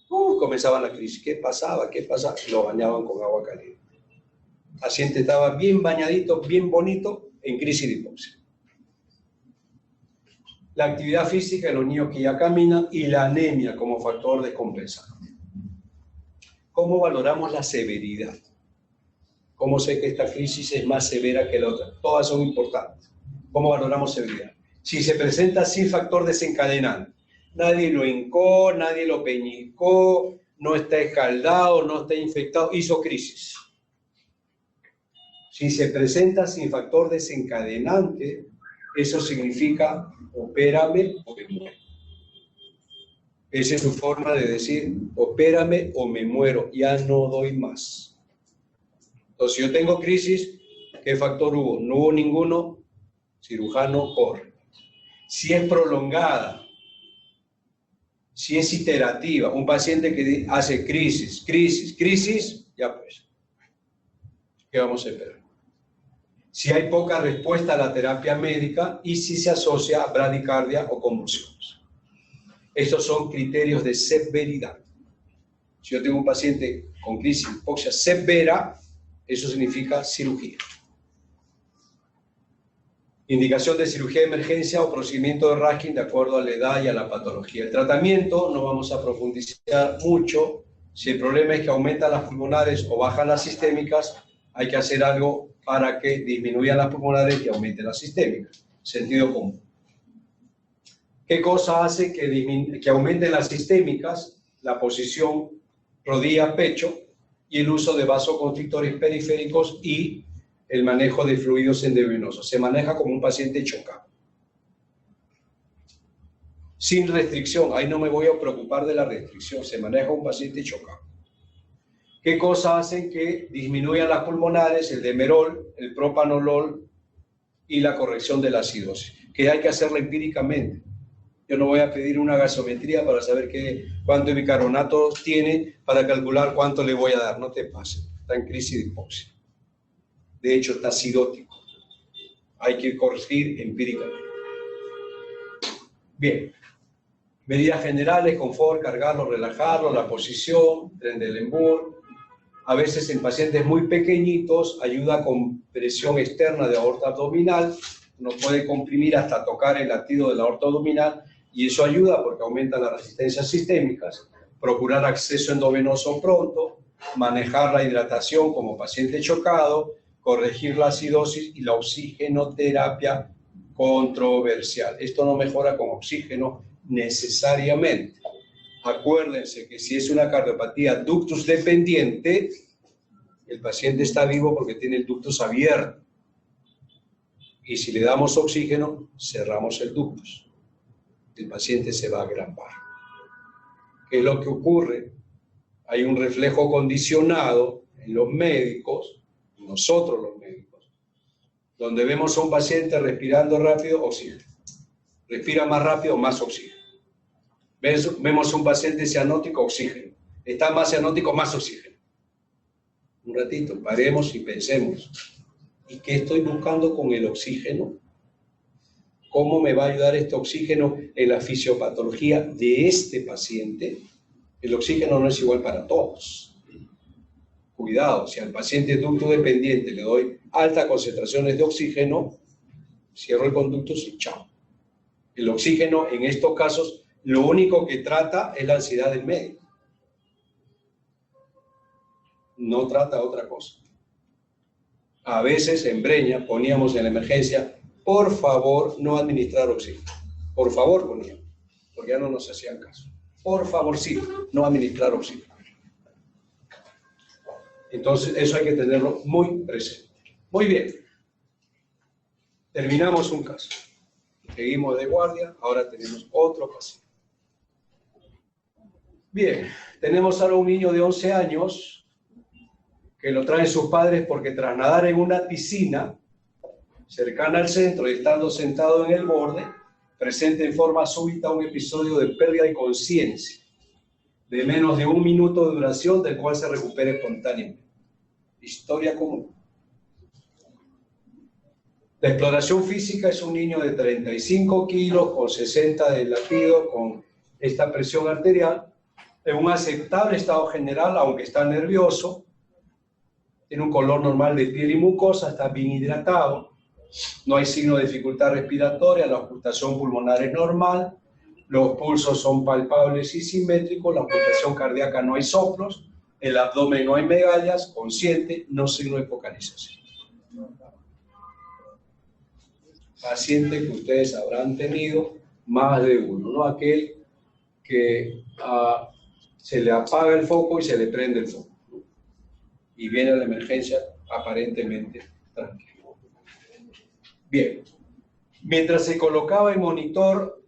comenzaban la crisis. ¿Qué pasaba? ¿Qué pasaba? Lo bañaban con agua caliente. El paciente estaba bien bañadito, bien bonito, en crisis de hipoxia. La actividad física de los niños que ya caminan y la anemia como factor descompensante. ¿Cómo valoramos la severidad? ¿Cómo sé que esta crisis es más severa que la otra? Todas son importantes. ¿Cómo valoramos severidad? Si se presenta sin factor desencadenante, nadie lo hincó, nadie lo peñicó, no está escaldado, no está infectado, hizo crisis. Si se presenta sin factor desencadenante, eso significa opérame o me muero. Esa es su forma de decir, opérame o me muero, ya no doy más. Entonces, si yo tengo crisis, ¿qué factor hubo? No hubo ninguno, cirujano corre. Si es prolongada, si es iterativa, un paciente que hace crisis, ya pues, ¿qué vamos a esperar? Si hay poca respuesta a la terapia médica y si se asocia a bradicardia o convulsiones. Estos son criterios de severidad. Si yo tengo un paciente con crisis de hipoxia severa, eso significa cirugía. Indicación de cirugía de emergencia o procedimiento de Raskin de acuerdo a la edad y a la patología. El tratamiento no vamos a profundizar mucho. Si el problema es que aumentan las pulmonares o bajan las sistémicas, hay que hacer algo para que disminuyan las pulmonares y aumenten las sistémicas. Sentido común. ¿Qué cosa hace que aumenten las sistémicas? La posición rodilla-pecho y el uso de vasoconstrictores periféricos y el manejo de fluidos endovenosos. Se maneja como un paciente chocado. Sin restricción, ahí no me voy a preocupar de la restricción, se maneja un paciente chocado. ¿Qué cosas hacen que disminuyan las pulmonares? El demerol, el propanolol y la corrección de la acidosis, que hay que hacerla empíricamente. Yo no voy a pedir una gasometría para saber cuánto bicarbonato tiene para calcular cuánto le voy a dar. No te pases, está en crisis de hipoxia. De hecho, está acidótico. Hay que corregir empíricamente. Bien. Medidas generales, confort, cargarlo, relajarlo, la posición, Trendelenburg. A veces en pacientes muy pequeñitos ayuda con presión externa de aorta abdominal. Uno puede comprimir hasta tocar el latido de la aorta abdominal y eso ayuda porque aumenta las resistencias sistémicas. Procurar acceso endovenoso pronto, manejar la hidratación como paciente chocado, corregir la acidosis y la oxigenoterapia controversial. Esto no mejora con oxígeno necesariamente. Acuérdense que si es una cardiopatía ductus dependiente, el paciente está vivo porque tiene el ductus abierto. Y si le damos oxígeno, cerramos el ductus. El paciente se va a agrapar. ¿Qué es lo que ocurre? Hay un reflejo condicionado en los médicos, nosotros los médicos, donde vemos a un paciente respirando rápido, oxígeno. Respira más rápido, más oxígeno. Vemos a un paciente cianótico, oxígeno. Está más cianótico, más oxígeno. Un ratito, paremos y pensemos. ¿Y qué estoy buscando con el oxígeno? ¿Cómo me va a ayudar este oxígeno en la fisiopatología de este paciente? El oxígeno no es igual para todos. Cuidado, si al paciente ducto dependiente le doy altas concentraciones de oxígeno, cierro el conducto y chao. El oxígeno en estos casos lo único que trata es la ansiedad del médico. No trata otra cosa. A veces en Breña poníamos en la emergencia, por favor, no administrar oxígeno. Por favor, poníamos, porque ya no nos hacían caso. Por favor, sí, no administrar oxígeno. Entonces, eso hay que tenerlo muy presente. Muy bien. Terminamos un caso. Seguimos de guardia, ahora tenemos otro paciente. Bien, tenemos ahora un niño de 11 años que lo traen sus padres porque tras nadar en una piscina cercana al centro y estando sentado en el borde, presenta en forma súbita un episodio de pérdida de conciencia de menos de 1 minuto de duración, del cual se recupera espontáneamente. Historia común. La exploración física es un niño de 35 kilos, con 60 de latido, con esta presión arterial, en un aceptable estado general, aunque está nervioso, tiene un color normal de piel y mucosa, está bien hidratado, no hay signo de dificultad respiratoria, la ocultación pulmonar es normal, los pulsos son palpables y simétricos, la ocultación cardíaca no hay soplos, el abdomen no hay megallas, consciente, no signo de focalización. Paciente que ustedes habrán tenido más de uno, ¿no? Aquel que se le apaga el foco y se le prende el foco, ¿no? Y viene a la emergencia aparentemente tranquilo. Bien, mientras se colocaba el monitor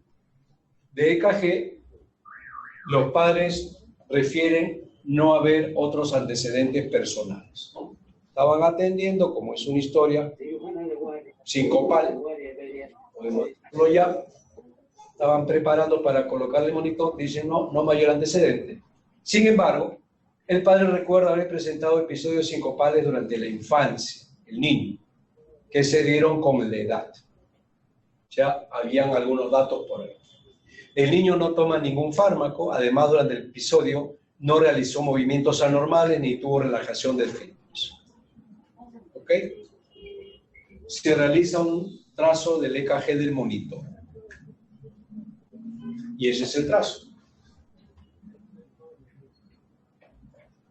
de EKG, los padres refieren no haber otros antecedentes personales, ¿no? Estaban atendiendo, como es una historia sincopal, podemos decirlo ya, estaban preparando para colocarle el monitor, dicen no mayor antecedente. Sin embargo, el padre recuerda haber presentado episodios sincopales durante la infancia, el niño, que se dieron con la edad. Ya habían algunos datos por ahí. El niño no toma ningún fármaco, además durante el episodio no realizó movimientos anormales ni tuvo relajación del fémur. ¿Ok? Se realiza un trazo del EKG del monitor. Y ese es el trazo.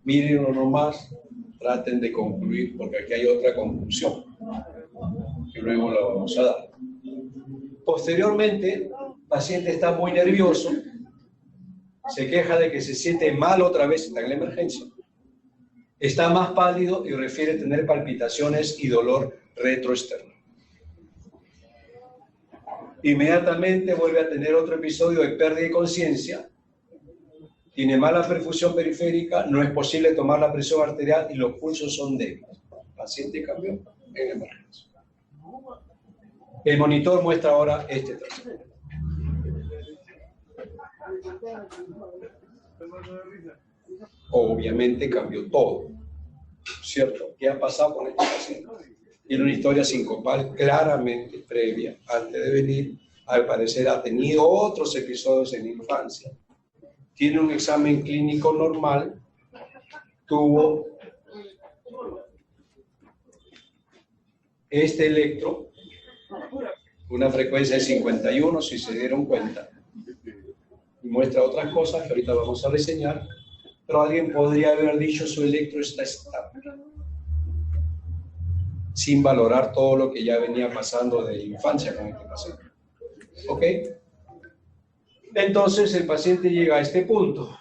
Mírenlo nomás, traten de concluir, porque aquí hay otra conclusión, que luego la vamos a dar. Posteriormente, el paciente está muy nervioso, se queja de que se siente mal otra vez, está en la emergencia. Está más pálido y refiere tener palpitaciones y dolor retroexterno. Inmediatamente vuelve a tener otro episodio de pérdida de conciencia, tiene mala perfusión periférica, no es posible tomar la presión arterial y los pulsos son débiles. El paciente cambió en la emergencia. El monitor muestra ahora este trazo. Obviamente cambió todo, ¿cierto? ¿Qué ha pasado con este paciente? Tiene una historia sincopal claramente previa. Antes de venir, al parecer ha tenido otros episodios en infancia. Tiene un examen clínico normal, tuvo este electro, una frecuencia de 51, si se dieron cuenta, y muestra otras cosas que ahorita vamos a reseñar, pero alguien podría haber dicho su electro está estable. sin valorar todo lo que ya venía pasando de infancia con este paciente. ¿Ok? Entonces el paciente llega a este punto.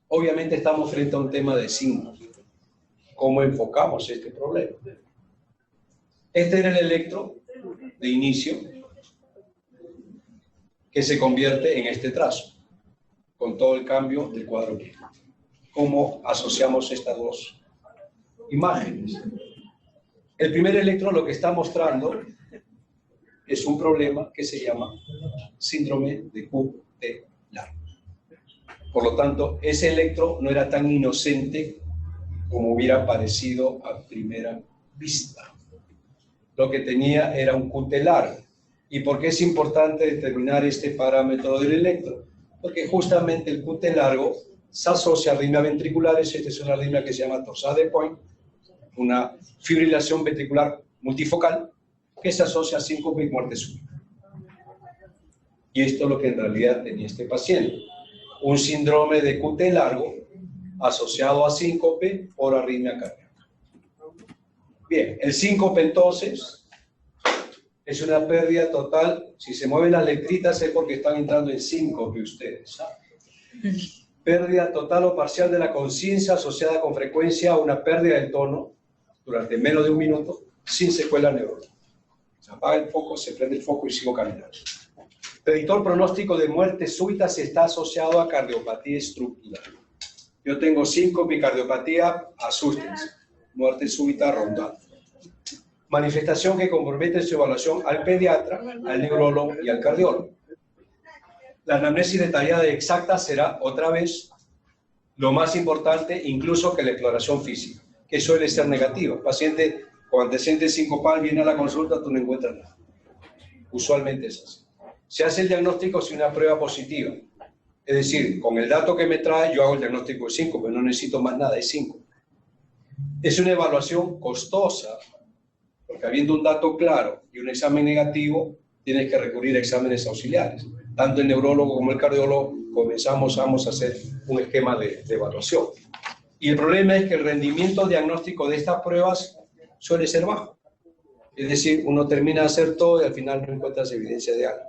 Obviamente estamos frente a un tema de síncope. ¿Cómo enfocamos este problema? Este era el electro de inicio que se convierte en este trazo, con todo el cambio del cuadro clínico. ¿Cómo asociamos estas dos imágenes? El primer electro lo que está mostrando es un problema que se llama síndrome de QT largo. Por lo tanto, ese electro no era tan inocente como hubiera parecido a primera vista. Lo que tenía era un QT largo. ¿Y por qué es importante determinar este parámetro del electro? Porque justamente el QT largo se asocia a arritmias ventriculares. Esta es una arritmia que se llama torsade de Point, una fibrilación ventricular multifocal que se asocia a síncope y muerte súbita. Y esto es lo que en realidad tenía este paciente. Un síndrome de QT largo asociado a síncope por arritmia cardíaca. Bien, el síncope entonces es una pérdida total. Si se mueven las letritas es porque están entrando en síncope ustedes, ¿saben? Pérdida total o parcial de la conciencia asociada con frecuencia a una pérdida del tono durante menos de un minuto sin secuela neurológica. Se apaga el foco, se prende el foco y sigo caminando. Predictor pronóstico de muerte súbita se está asociado a cardiopatía estructural. Yo tengo síncope y cardiopatía, asústense. Muerte súbita rondante. Manifestación que compromete su evaluación al pediatra, al neurólogo y al cardiólogo. La anamnesis detallada y exacta será, otra vez, lo más importante, incluso que la exploración física, que suele ser negativa. Paciente con antecedentes sincopal viene a la consulta, tú no encuentras nada. Usualmente es así. Se hace el diagnóstico sin una prueba positiva. Es decir, con el dato que me trae, yo hago el diagnóstico de síncope, no necesito más nada, es síncope. Es una evaluación costosa, porque habiendo un dato claro y un examen negativo, tienes que recurrir a exámenes auxiliares. Tanto el neurólogo como el cardiólogo vamos a hacer un esquema de evaluación. Y el problema es que el rendimiento diagnóstico de estas pruebas suele ser bajo. Es decir, uno termina de hacer todo y al final no encuentras evidencia de algo.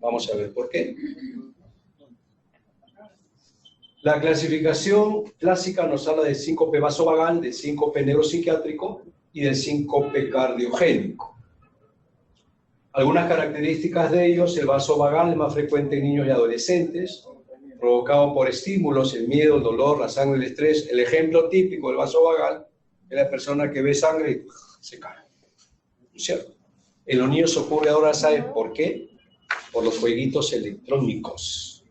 Vamos a ver por qué. La clasificación clásica nos habla de síncope vasovagal, de síncope neuropsiquiátrico y del síncope cardiogénico. Algunas características de ellos: el vasovagal es más frecuente en niños y adolescentes, provocado por estímulos, el miedo, el dolor, la sangre, el estrés. El ejemplo típico del vasovagal es la persona que ve sangre y se cae. ¿Cierto? En los niños ocurre ahora, ¿saben por qué? Por los jueguitos electrónicos.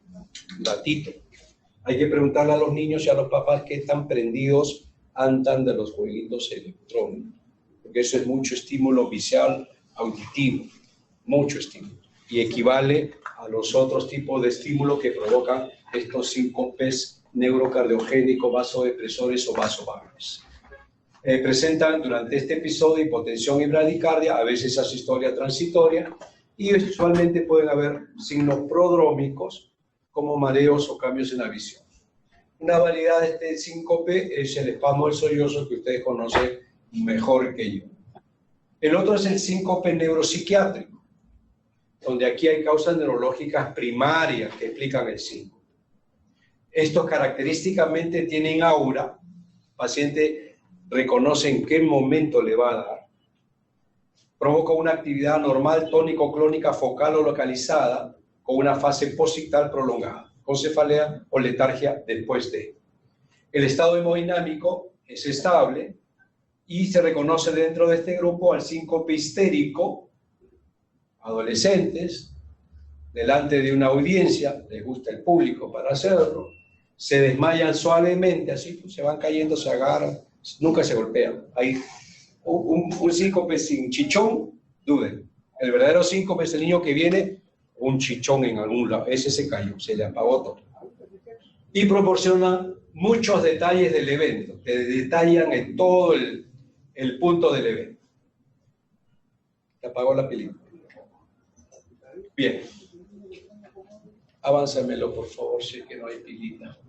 Datito. Hay que preguntarle a los niños y a los papás qué tan prendidos andan de los jueguitos electrónicos. Porque eso es mucho estímulo visual, auditivo. Mucho estímulo. Y equivale a los otros tipos de estímulos que provocan estos síncopes neurocardiogénicos, vasodepresores o vasovagales. Presentan durante este episodio hipotensión y bradicardia, a veces asistolia transitoria, y usualmente pueden haber signos prodrómicos como mareos o cambios en la visión. Una variedad de este síncope es el espasmo del sollozo, que ustedes conocen mejor que yo. El otro es el síncope neuropsiquiátrico, donde aquí hay causas neurológicas primarias que explican el síncope. Estos característicamente tienen aura. El paciente reconoce en qué momento le va a dar. Provoca una actividad normal, tónico-clónica, focal o localizada, con una fase posictal prolongada, con cefalea o letargia después de. El estado hemodinámico es estable y se reconoce dentro de este grupo al síncope histérico, adolescentes, delante de una audiencia, les gusta el público para hacerlo, se desmayan suavemente, así pues, se van cayendo, se agarran, nunca se golpean. Hay un síncope sin chichón, duden. El verdadero síncope es el niño que viene, un chichón en algún lado, ese se cayó, se le apagó todo. Y proporciona muchos detalles del evento, te detallan en todo el punto del evento. Se apagó la película. Bien. Avánzamelo, por favor, sé que no hay pilita.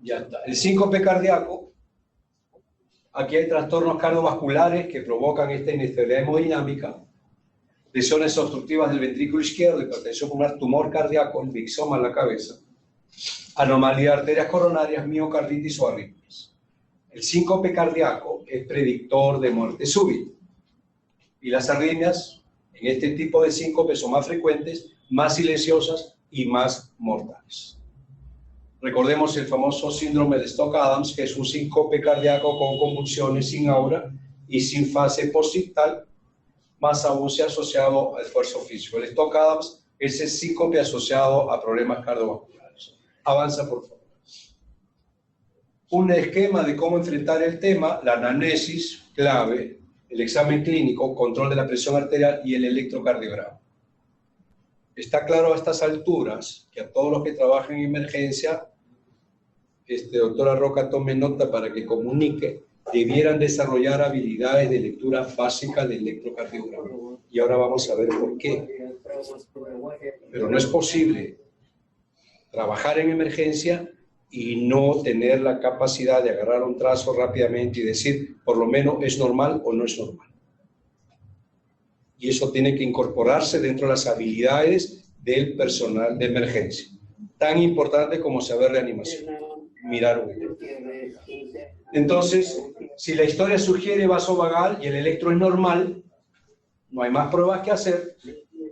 Ya está. El síncope cardíaco, aquí hay trastornos cardiovasculares que provocan esta inestabilidad hemodinámica, lesiones obstructivas del ventrículo izquierdo, hipertensión pulmonar, tumor cardíaco, el mixoma en la cabeza, anomalía de arterias coronarias, miocarditis o arritmias. El síncope cardíaco es predictor de muerte súbita. Y las arritmias en este tipo de síncope son más frecuentes, más silenciosas y más mortales. Recordemos el famoso síndrome de Stokes-Adams, que es un síncope cardíaco con convulsiones sin aura y sin fase postictal, más aún se ha asociado al esfuerzo físico. El Stokes-Adams es el síncope asociado a problemas cardiovasculares. Avanza, por favor. Un esquema de cómo enfrentar el tema, la anamnesis, clave, el examen clínico, control de la presión arterial y el electrocardiograma. Está claro a estas alturas que a todos los que trabajan en emergencia, doctora Roca, tome nota para que comunique, debieran desarrollar habilidades de lectura básica del electrocardiograma. Y ahora vamos a ver por qué. Pero no es posible trabajar en emergencia y no tener la capacidad de agarrar un trazo rápidamente y decir, por lo menos, es normal o no es normal. Y eso tiene que incorporarse dentro de las habilidades del personal de emergencia. Tan importante como saber reanimación. Mirar un electro. Entonces, si la historia sugiere vasovagal y el electro es normal, no hay más pruebas que hacer.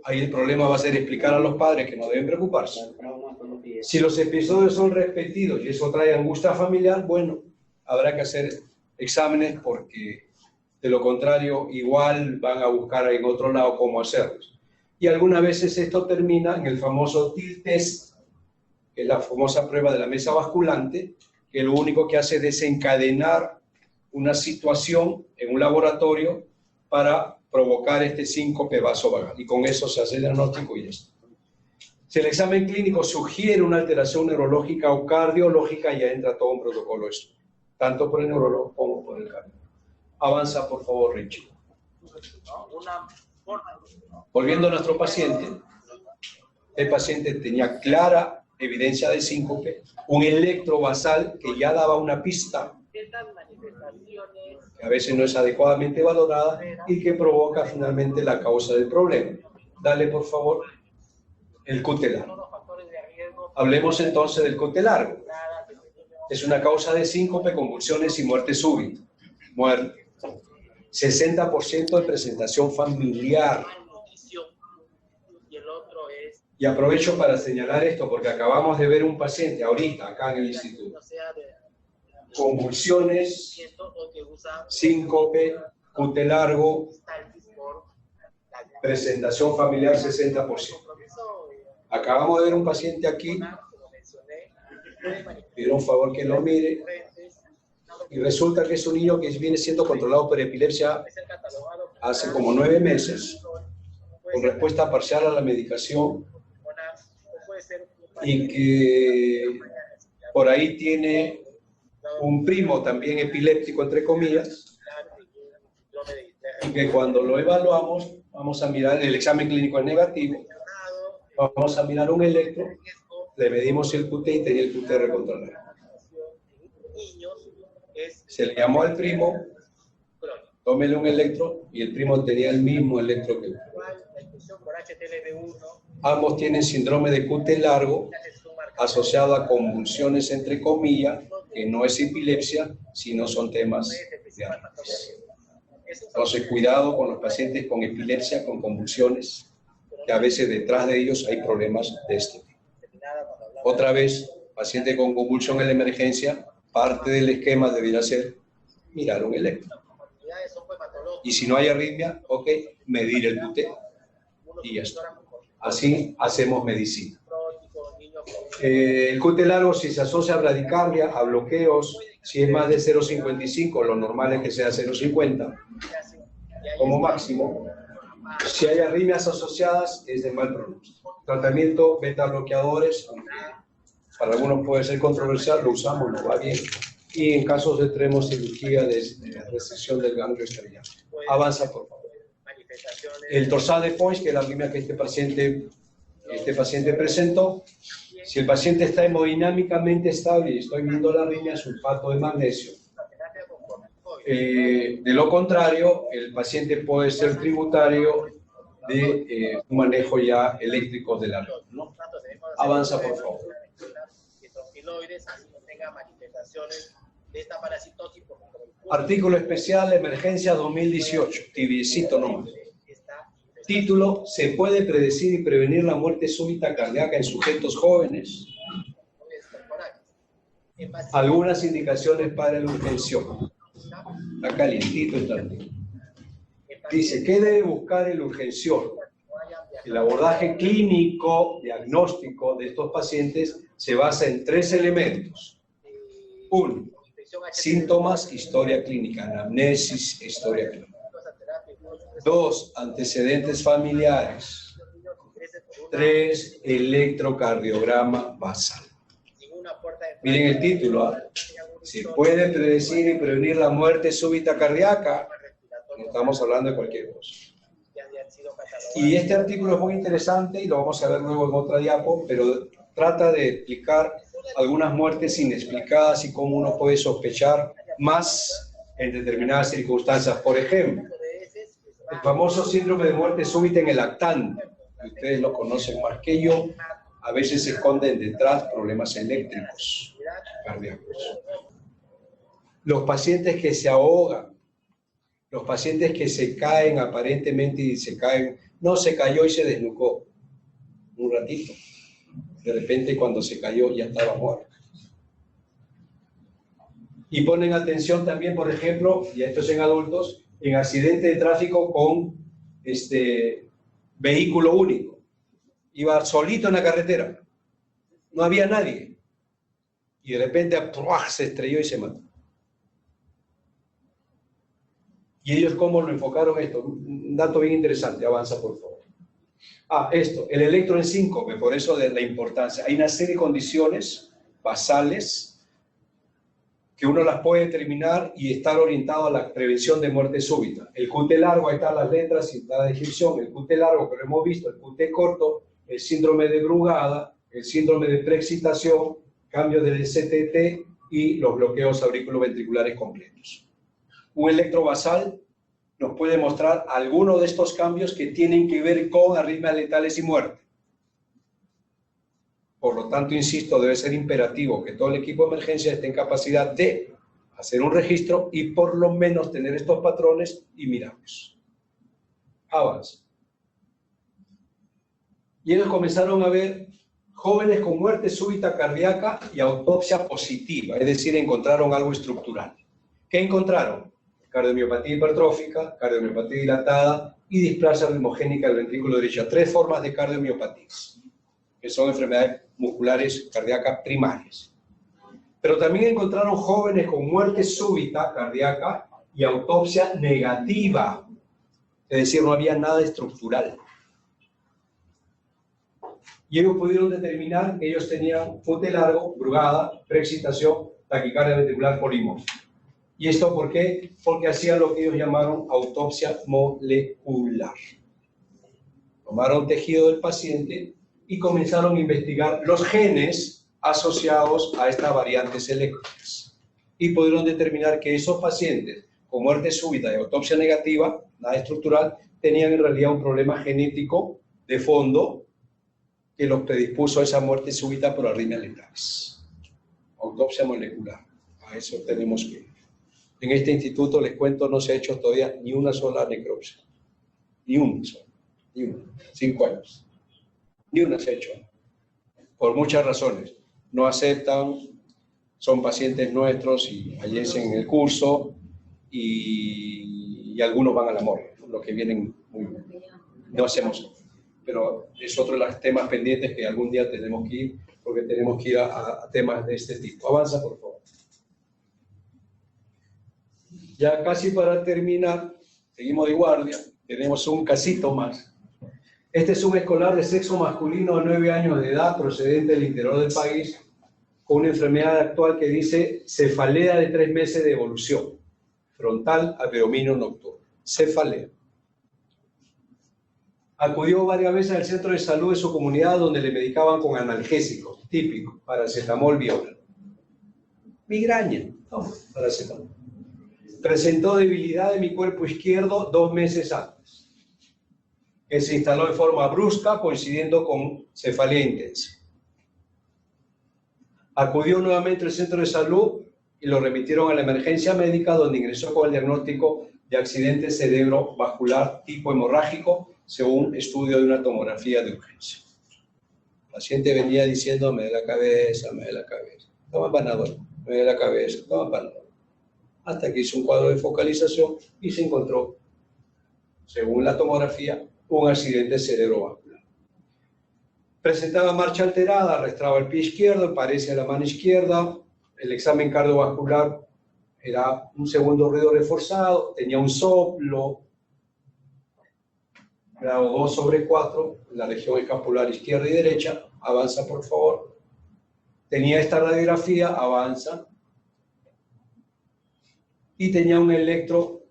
Ahí el problema va a ser explicar a los padres que no deben preocuparse. Si los episodios son repetidos y eso trae angustia familiar, bueno, habrá que hacer exámenes porque de lo contrario igual van a buscar en otro lado cómo hacerlos. Y algunas veces esto termina en el famoso TIL test, que es la famosa prueba de la mesa basculante, que lo único que hace es desencadenar una situación en un laboratorio para provocar este síncope vasovagal. Y con eso se hace el diagnóstico y esto. Si el examen clínico sugiere una alteración neurológica o cardiológica, ya entra todo un protocolo esto, tanto por el neurólogo como por el cardiólogo. Avanza, por favor, Richie. Volviendo a nuestro paciente, el paciente tenía clara evidencia de síncope, un electro basal que ya daba una pista que a veces no es adecuadamente valorada y que provoca finalmente la causa del problema. Dale, por favor, el QT largo. Hablemos entonces del QT largo. Es una causa de síncope, convulsiones y muerte súbita. Muerte. 60% de presentación familiar. Y aprovecho para señalar esto porque acabamos de ver un paciente ahorita acá en el instituto. Convulsiones, síncope, QT largo, presentación familiar 60%. Acabamos de ver un paciente aquí, pido un favor que lo mire, y resulta que es un niño que viene siendo controlado por epilepsia hace como 9 meses, con respuesta parcial a la medicación, y que por ahí tiene un primo también epiléptico, entre comillas, y que cuando lo evaluamos, vamos a mirar, el examen clínico es negativo, vamos a mirar un electro, le medimos el QT y tenía el QT recontrolado. Se le llamó al primo, tómele un electro, y el primo tenía el mismo electro que él. Ambos tienen síndrome de QT largo, asociado a convulsiones, entre comillas, que no es epilepsia, sino son temas de arritmias. Entonces, cuidado con los pacientes con epilepsia, con convulsiones, que a veces detrás de ellos hay problemas de este tipo. Otra vez, paciente con convulsión en la emergencia, parte del esquema debería ser mirar un electro. Y si no hay arritmia, ok, medir el QT. Y ya está. Así hacemos medicina. El QT largo, si se asocia a bradicardia, a bloqueos, si es más de 0,55, lo normal es que sea 0,50 como máximo. Si hay arritmias asociadas, es de mal pronóstico. Tratamiento beta bloqueadores, para algunos puede ser controversial, lo usamos, nos va bien. Y en casos extremos, cirugía de resección del ganglio estriado. Avanza, por favor. El torsade de Points, que es la arritmia que este paciente presentó, Si el paciente está hemodinámicamente estable y estoy viendo la arritmia, sulfato de magnesio. De lo contrario, el paciente puede ser tributario de un manejo ya eléctrico de la red, ¿no? Avanza, por favor. Artículo especial, emergencia 2018, tibiecito nomás. Título, ¿se puede predecir y prevenir la muerte súbita cardíaca en sujetos jóvenes? Algunas indicaciones para el urgenciólogo. Está calientito este artículo. Dice, ¿qué debe buscar el urgenciólogo? El abordaje clínico, diagnóstico de estos pacientes se basa en 3 elementos. 1. Síntomas, historia clínica, anamnesis, historia clínica. 2. Antecedentes familiares. 3. Electrocardiograma basal. Miren el título. ¿Se puede predecir y prevenir la muerte súbita cardíaca? No estamos hablando de cualquier cosa. Y este artículo es muy interesante y lo vamos a ver luego en otra diapo, pero trata de explicar algunas muertes inexplicadas y cómo uno puede sospechar más en determinadas circunstancias. Por ejemplo, el famoso síndrome de muerte súbita en el lactante. Ustedes lo conocen más que yo. A veces se esconden detrás problemas eléctricos cardíacos. Los pacientes que se ahogan, los pacientes que se caen aparentemente y se caen, no se cayó y se desnucó un ratito. De repente cuando se cayó ya estaba muerto. Y ponen atención también, por ejemplo, y esto es en adultos, en accidente de tráfico con vehículo único. Iba solito en la carretera, no había nadie. Y de repente se estrelló y se mató. ¿Y ellos cómo lo enfocaron esto? Un dato bien interesante, avanza por favor. Esto, el electro en síncope, por eso de la importancia. Hay una serie de condiciones basales que uno las puede determinar y estar orientado a la prevención de muerte súbita. El QT largo, ahí están las letras y está la descripción. El QT largo, que lo hemos visto, el QT corto, el síndrome de Brugada, el síndrome de preexcitación, cambio del CTT y los bloqueos auriculoventriculares completos. Un electrobasal nos puede mostrar algunos de estos cambios que tienen que ver con arritmias letales y muerte. Por lo tanto, insisto, debe ser imperativo que todo el equipo de emergencia esté en capacidad de hacer un registro y por lo menos tener estos patrones y mirarlos. Avanza. Y ellos comenzaron a ver jóvenes con muerte súbita cardíaca y autopsia positiva, es decir, encontraron algo estructural. ¿Qué encontraron? Cardiomiopatía hipertrófica, cardiomiopatía dilatada y displasia ritmogénica del ventrículo derecho. 3 formas de cardiomiopatías, que son enfermedades musculares cardíacas primarias. Pero también encontraron jóvenes con muerte súbita cardíaca y autopsia negativa, es decir, no había nada estructural. Y ellos pudieron determinar que ellos tenían QT largo, Brugada, preexcitación, taquicardia ventricular polimórfica. ¿Y esto por qué? Porque hacían lo que ellos llamaron autopsia molecular. Tomaron tejido del paciente y comenzaron a investigar los genes asociados a estas variantes eléctricas. Y pudieron determinar que esos pacientes con muerte súbita y autopsia negativa, nada estructural, tenían en realidad un problema genético de fondo que los predispuso a esa muerte súbita por arritmias letales. Autopsia molecular. A eso tenemos que ir. En este instituto, les cuento, no se ha hecho todavía ni una sola necropsia. Ni una sola. Ni una. 5 años. Ni una se ha hecho. Por muchas razones. No aceptan, son pacientes nuestros y fallecen en el curso y algunos van a la morgue, los que vienen muy bien. No hacemos. Pero es otro de los temas pendientes que algún día tenemos que ir, porque tenemos que ir a temas de este tipo. Avanza, por favor. Ya casi para terminar, seguimos de guardia, tenemos un casito más. Este es un escolar de sexo masculino de 9 años de edad, procedente del interior del país, con una enfermedad actual que dice cefalea de 3 meses de evolución, frontal a predominio nocturno. Cefalea. Acudió varias veces al centro de salud de su comunidad donde le medicaban con analgésicos, típicos, paracetamol, viola. Migraña, toma, paracetamol. Presentó debilidad de mi cuerpo izquierdo 2 meses antes, que se instaló de forma brusca coincidiendo con cefalea intensa. Acudió nuevamente al centro de salud y lo remitieron a la emergencia médica donde ingresó con el diagnóstico de accidente cerebrovascular tipo hemorrágico según estudio de una tomografía de urgencia. El paciente venía diciendo, me duele la cabeza, me duele la cabeza. Toma Panadol, me duele la cabeza, toma Panadol. Hasta que hizo un cuadro de focalización y se encontró, según la tomografía, un accidente cerebrovascular. Presentaba marcha alterada, arrastraba el pie izquierdo, parece la mano izquierda. El examen cardiovascular era un segundo ruido reforzado, tenía un soplo, grado 2/4, en la región escapular izquierda y derecha. Avanza, por favor. Tenía esta radiografía, avanza. Y tenía un electro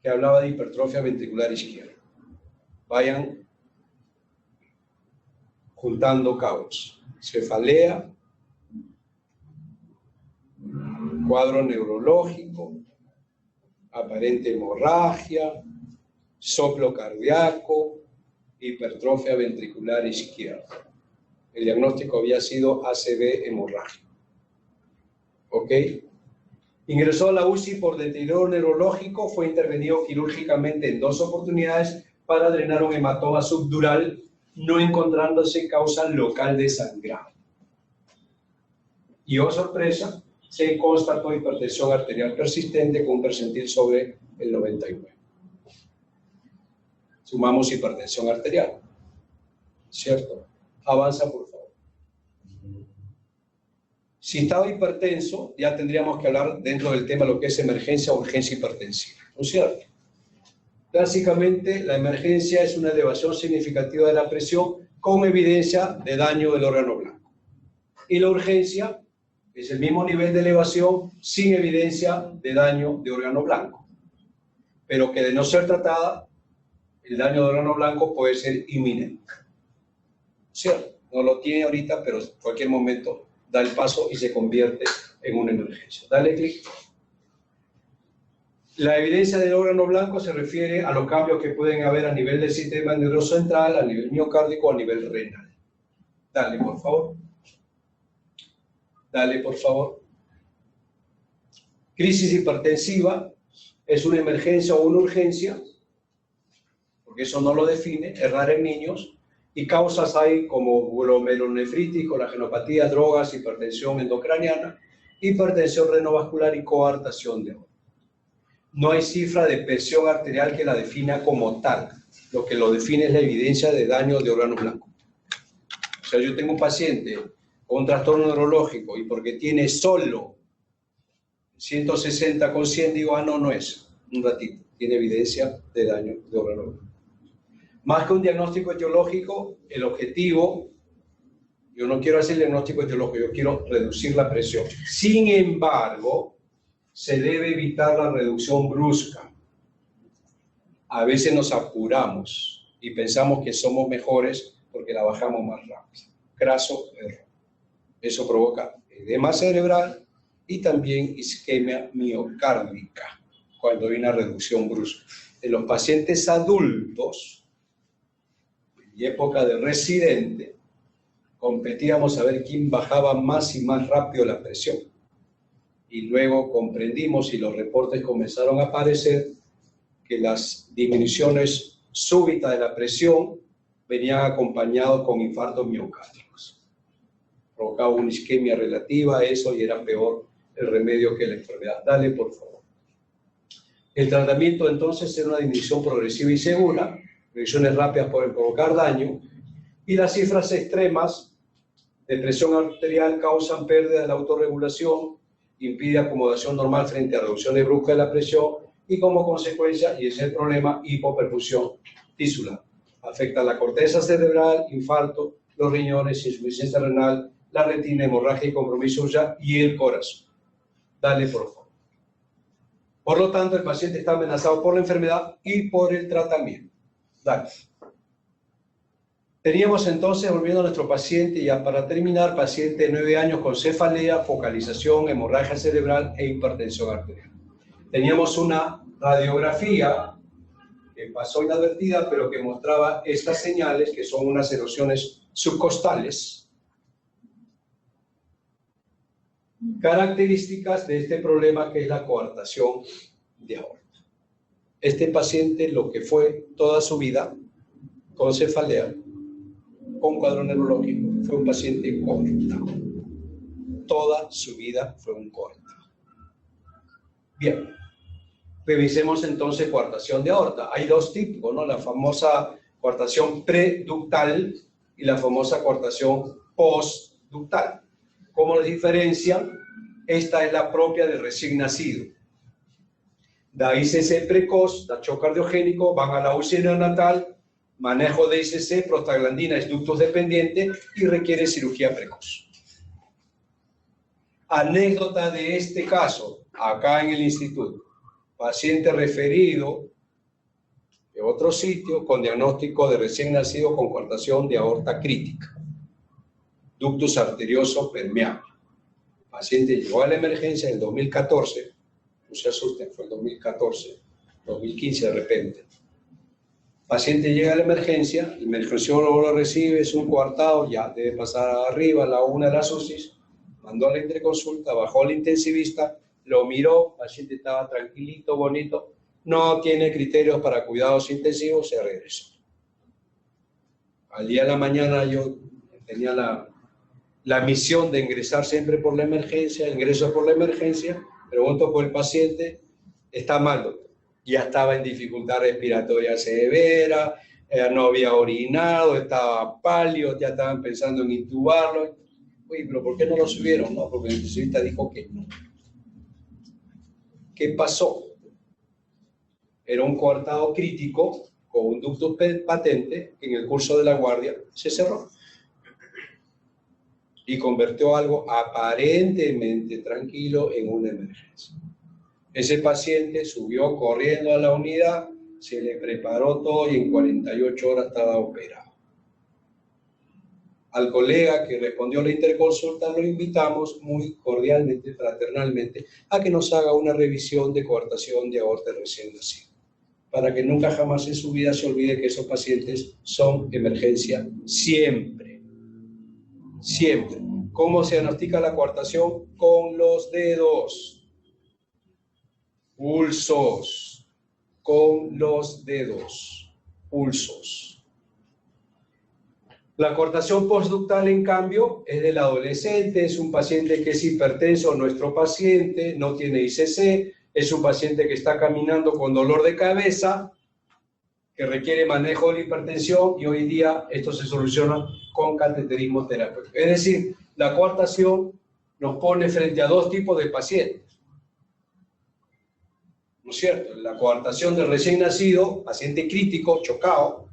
que hablaba de hipertrofia ventricular izquierda. Vayan juntando cabos. Cefalea, cuadro neurológico, aparente hemorragia, soplo cardíaco, hipertrofia ventricular izquierda. El diagnóstico había sido ACV hemorrágico. ¿Ok? Ingresó a la UCI por deterioro neurológico, fue intervenido quirúrgicamente en 2 oportunidades para drenar un hematoma subdural, no encontrándose causa local de sangrado. Y, oh sorpresa, se constató hipertensión arterial persistente con un percentil sobre el 99. Sumamos hipertensión arterial, ¿cierto? Avanza, por favor. Si estaba hipertenso, ya tendríamos que hablar dentro del tema lo que es emergencia o urgencia hipertensiva, ¿no es cierto? Básicamente, la emergencia es una elevación significativa de la presión con evidencia de daño del órgano blanco. Y la urgencia es el mismo nivel de elevación sin evidencia de daño de órgano blanco, pero que de no ser tratada, el daño de órgano blanco puede ser inminente. ¿Cierto? No lo tiene ahorita, pero en cualquier momento da el paso y se convierte en una emergencia. Dale clic. La evidencia del órgano blanco se refiere a los cambios que pueden haber a nivel del sistema nervioso central, a nivel miocárdico, a nivel renal. Dale, por favor. Dale, por favor. Crisis hipertensiva es una emergencia o una urgencia, porque eso no lo define, es rara en niños, y causas hay como glomerulonefritis, colagenopatía, drogas, hipertensión endocraniana, hipertensión renovascular y coartación de órganos. No hay cifra de presión arterial que la defina como tal. Lo que lo define es la evidencia de daño de órgano blanco. O sea, yo tengo un paciente con un trastorno neurológico y porque tiene solo 160 con 100, digo, no, no es. Un ratito, tiene evidencia de daño de órgano blanco. Más que un diagnóstico etiológico, el objetivo, yo no quiero hacer el diagnóstico etiológico, yo quiero reducir la presión. Sin embargo, se debe evitar la reducción brusca. A veces nos apuramos y pensamos que somos mejores porque la bajamos más rápido. Craso error. Eso provoca edema cerebral y también isquemia miocárdica cuando hay una reducción brusca. En los pacientes adultos, en época de residente, competíamos a ver quién bajaba más y más rápido la presión. Y luego comprendimos y los reportes comenzaron a aparecer que las disminuciones súbitas de la presión venían acompañados con infartos miocárdicos. Provocaba una isquemia relativa a eso y era peor el remedio que la enfermedad. Dale, por favor. El tratamiento entonces era una disminución progresiva y segura. Reducciones rápidas pueden provocar daño. Y las cifras extremas de presión arterial causan pérdida de la autorregulación, impide acomodación normal frente a reducciones bruscas de la presión y como consecuencia, y ese es el problema, hipoperfusión tisular. Afecta la corteza cerebral, infarto, los riñones, insuficiencia renal, la retina, hemorragia y compromiso ya y el corazón. Dale, por favor. Por lo tanto, el paciente está amenazado por la enfermedad y por el tratamiento. Dale. Teníamos entonces, volviendo a nuestro paciente, ya para terminar, paciente de 9 años con cefalea, focalización, hemorragia cerebral e hipertensión arterial. Teníamos una radiografía que pasó inadvertida, pero que mostraba estas señales, que son unas erosiones subcostales, características de este problema que es la coartación de aorta. Este paciente, lo que fue toda su vida con cefalea, con cuadro neurológico, fue un paciente corta. Toda su vida fue un corta. Bien, revisemos entonces coartación de aorta. Hay dos tipos, ¿no? La famosa coartación preductal y la famosa coartación postductal. ¿Cómo las diferencian? Esta es la propia del recién nacido. Da ICC precoz, da shock cardiogénico, van a la UCI neonatal, manejo de ICC, prostaglandina es ductus dependiente y requiere cirugía precoz. Anécdota de este caso, acá en el instituto. Paciente referido de otro sitio con diagnóstico de recién nacido con coartación de aorta crítica. Ductus arterioso permeable. Paciente llegó a la emergencia en el 2014. No se asusten, fue el 2014, 2015 de repente. Paciente llega a la emergencia, el emergenciólogo lo recibe, es un coartado, ya debe pasar arriba a la una de las UCIs, mandó a la interconsulta, bajó al intensivista, lo miró, el paciente estaba tranquilito, bonito, no tiene criterios para cuidados intensivos, se regresó. Al día de la mañana yo tenía la misión de ingresar siempre por la emergencia, ingreso por la emergencia, pregunto por el paciente, está mal, doctor. Ya estaba en dificultad respiratoria severa, no había orinado, estaba pálido, ya estaban pensando en intubarlo. Oye, pero ¿por qué no lo subieron? No, porque el intensivista dijo que no. ¿Qué pasó? Era un coartado crítico con un ductus patente que en el curso de la guardia se cerró y convirtió algo aparentemente tranquilo en una emergencia. Ese paciente subió corriendo a la unidad, se le preparó todo y en 48 horas estaba operado. Al colega que respondió a la interconsulta lo invitamos muy cordialmente, fraternalmente, a que nos haga una revisión de coartación de aorta recién nacido, para que nunca jamás en su vida se olvide que esos pacientes son emergencia siempre. Siempre. ¿Cómo se diagnostica la coartación? Con los dedos. Pulsos. Con los dedos. Pulsos. La coartación postductal, en cambio, es del adolescente, es un paciente que es hipertenso, nuestro paciente, no tiene ICC, es un paciente que está caminando con dolor de cabeza, que requiere manejo de la hipertensión y hoy día esto se soluciona con cateterismo terapéutico. Es decir, la coartación nos pone frente a dos tipos de pacientes. ¿No es cierto? La coartación del recién nacido, paciente crítico, chocado,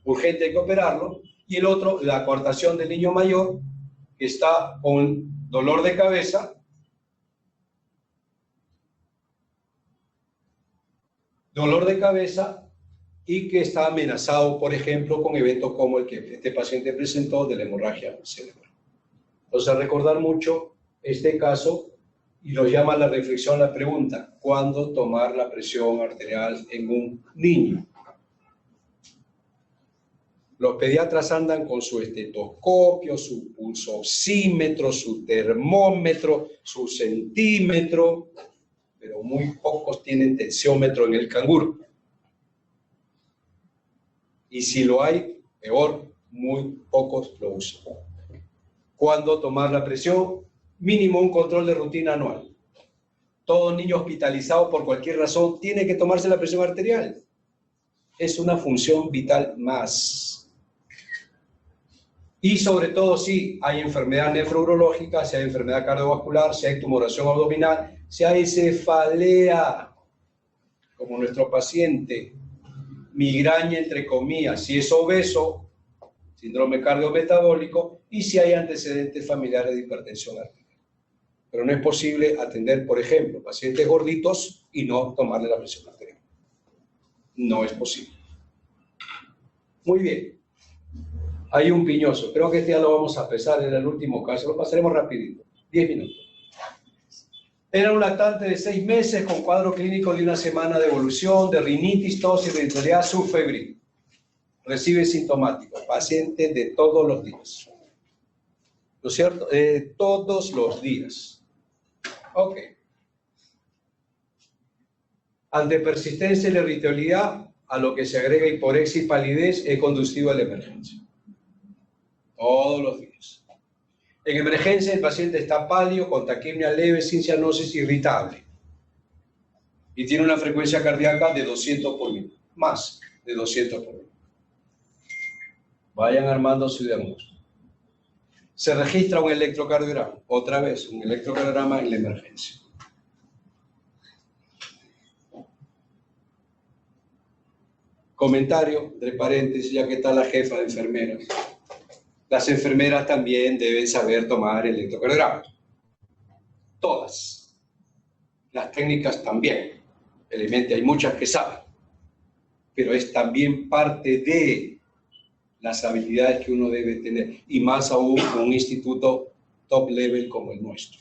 urgente hay que operarlo, y el otro, la coartación del niño mayor, que está con dolor de cabeza, y que está amenazado, por ejemplo, con eventos como el que este paciente presentó de la hemorragia cerebral. Entonces, recordar mucho este caso y nos llama a la reflexión la pregunta, ¿cuándo tomar la presión arterial en un niño? Los pediatras andan con su estetoscopio, su pulsoxímetro, su termómetro, su centímetro, pero muy pocos tienen tensiómetro en el canguro. Y si lo hay, peor, muy pocos lo usan. ¿Cuándo tomar la presión? Mínimo un control de rutina anual. Todo niño hospitalizado por cualquier razón tiene que tomarse la presión arterial. Es una función vital más. Y sobre todo si hay enfermedad nefrourológica, si hay enfermedad cardiovascular, si hay tumoración abdominal, si hay cefalea, como nuestro paciente, migraña entre comillas, si es obeso, síndrome cardiometabólico, y si hay antecedentes familiares de hipertensión arterial. Pero no es posible atender, por ejemplo, pacientes gorditos y no tomarle la presión arterial. No es posible. Muy bien. Hay un piñoso. Creo que este ya lo vamos a pesar, era el último caso. Lo pasaremos rapidito. 10 minutos. Era un lactante de 6 meses con cuadro clínico de 1 semana de evolución, de rinitis, tos, irritabilidad subfebril. Recibe sintomático. Paciente de todos los días. ¿No es cierto? Todos los días. Ok. Ante persistencia de la irritabilidad, a lo que se agrega hiporexia y palidez, he conducido a la emergencia. Todos los días. En emergencia, el paciente está pálido, con taquipnea leve, sin cianosis, irritable. Y tiene una frecuencia cardíaca de 200 por minuto. Más de 200 por minuto. Vayan armando su diagnóstico. Se registra un electrocardiograma. Otra vez, un electrocardiograma en la emergencia. Comentario, entre paréntesis, ya que está la jefa de enfermeras. Las enfermeras también deben saber tomar electrocardiograma. Todas. Las técnicas también. Evidentemente hay muchas que saben. Pero es también parte de las habilidades que uno debe tener. Y más aún en un instituto top level como el nuestro.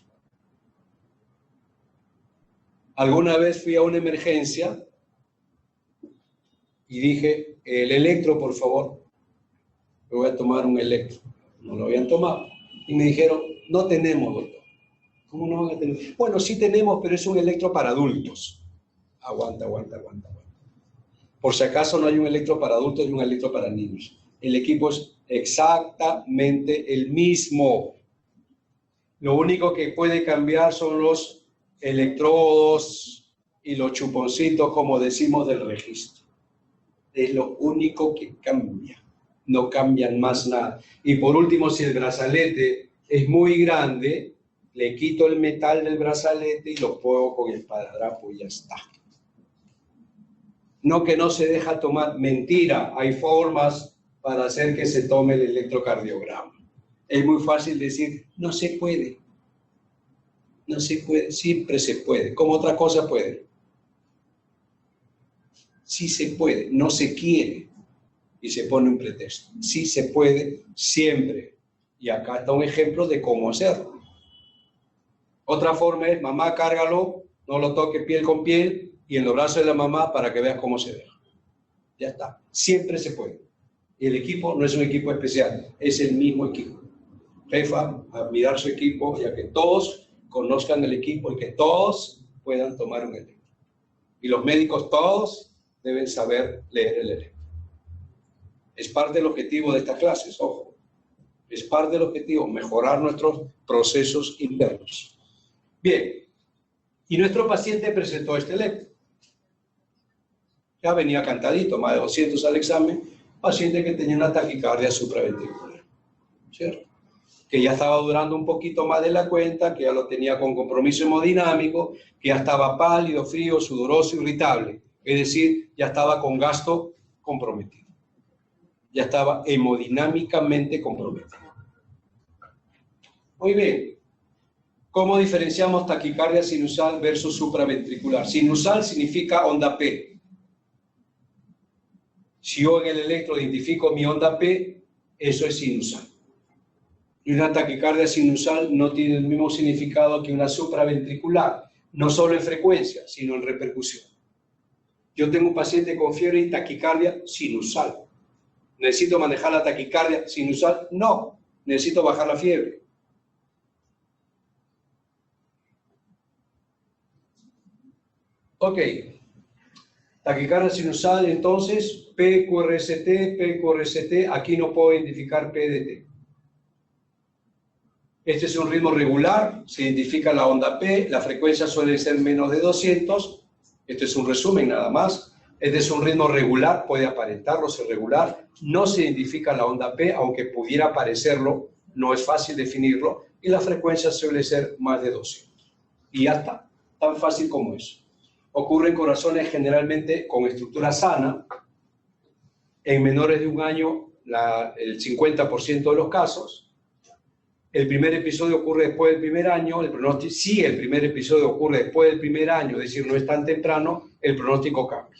Alguna vez fui a una emergencia y dije, el electro, por favor. Me voy a tomar un electro. No lo habían tomado. Y me dijeron, no tenemos, doctor. ¿Cómo no van a tener? Bueno, sí tenemos, pero es un electro para adultos. Aguanta. Por si acaso no hay un electro para adultos y un electro para niños. El equipo es exactamente el mismo. Lo único que puede cambiar son los electrodos y los chuponcitos, como decimos, del registro. Es lo único que cambia. No cambian más nada. Y por último, si el brazalete es muy grande, le quito el metal del brazalete y lo pongo con el esparadrapo y ya está. No que no se deja tomar. Mentira, hay formas para hacer que se tome el electrocardiograma. Es muy fácil decir, no se puede. No se puede, siempre se puede. ¿Cómo otra cosa puede? Sí se puede, no se quiere. Y se pone un pretexto. Sí se puede, siempre. Y acá está un ejemplo de cómo hacerlo. Otra forma es, mamá, cárgalo, no lo toque piel con piel, y en los brazos de la mamá para que veas cómo se deja. Ya está. Siempre se puede. Y el equipo no es un equipo especial, es el mismo equipo. Jefa, admirar su equipo, ya que todos conozcan el equipo y que todos puedan tomar un electro. Y los médicos todos deben saber leer el electro. Es parte del objetivo de estas clases, ojo. Es parte del objetivo, mejorar nuestros procesos internos. Bien, y nuestro paciente presentó este electro. Ya venía cantadito, más de 200 al examen, paciente que tenía una taquicardia supraventricular, ¿cierto? Que ya estaba durando un poquito más de la cuenta, que ya lo tenía con compromiso hemodinámico, que ya estaba pálido, frío, sudoroso, irritable. Es decir, ya estaba con gasto comprometido. Ya estaba hemodinámicamente comprometido. Muy bien. ¿Cómo diferenciamos taquicardia sinusal versus supraventricular? Sinusal significa onda P. Si yo en el electro identifico mi onda P, eso es sinusal. Y una taquicardia sinusal no tiene el mismo significado que una supraventricular, no solo en frecuencia, sino en repercusión. Yo tengo un paciente con fiebre y taquicardia sinusal. ¿Necesito manejar la taquicardia sinusal? No, necesito bajar la fiebre. Ok, taquicardia sinusal, entonces, PQRST, aquí no puedo identificar PDT. Este es un ritmo regular, se identifica la onda P, la frecuencia suele ser menos de 200, este es un resumen nada más. Este es un ritmo regular, puede aparentarlo ser regular, no se identifica la onda P, aunque pudiera parecerlo, no es fácil definirlo, y la frecuencia suele ser más de 200. Y ya está, tan fácil como eso. Ocurre en corazones generalmente con estructura sana, en menores de 1 año el 50% de los casos. El primer episodio ocurre después del primer año, el pronóstico, si el primer episodio ocurre después del primer año, es decir, no es tan temprano, el pronóstico cambia.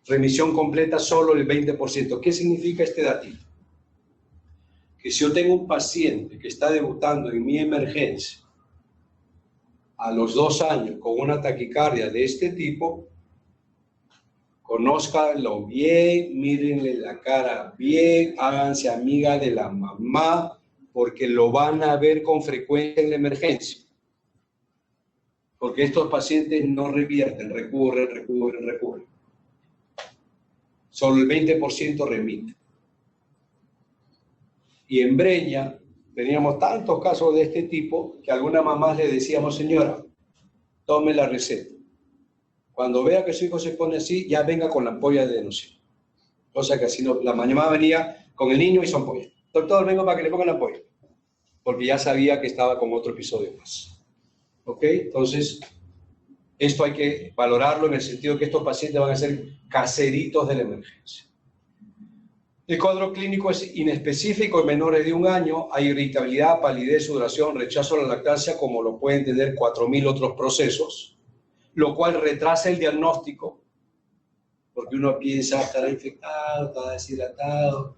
Remisión completa solo el 20%. ¿Qué significa este datito? que si yo tengo un paciente que está debutando en mi emergencia a los 2 años con una taquicardia de este tipo, conózcanlo bien, mírenle la cara bien, háganse amiga de la mamá, porque lo van a ver con frecuencia en la emergencia. Porque estos pacientes no revierten, recurren. Solo el 20% remite. Y en Breña teníamos tantos casos de este tipo que a algunas mamás le decíamos, señora, tome la receta. Cuando vea que su hijo se pone así, ya venga con la ampolla de adenosina. Cosa que así no, la mamá venía con el niño y su ampolla. Doctor, vengo para que le pongan la ampolla. Porque ya sabía que estaba con otro episodio más. ¿Ok? Entonces, esto hay que valorarlo en el sentido que estos pacientes van a ser caseritos de la emergencia. El cuadro clínico es inespecífico en menores de 1 año. Hay irritabilidad, palidez, sudoración, rechazo a la lactancia, como lo pueden tener 4.000 otros procesos, lo cual retrasa el diagnóstico, porque uno piensa, estará infectado, estará deshidratado.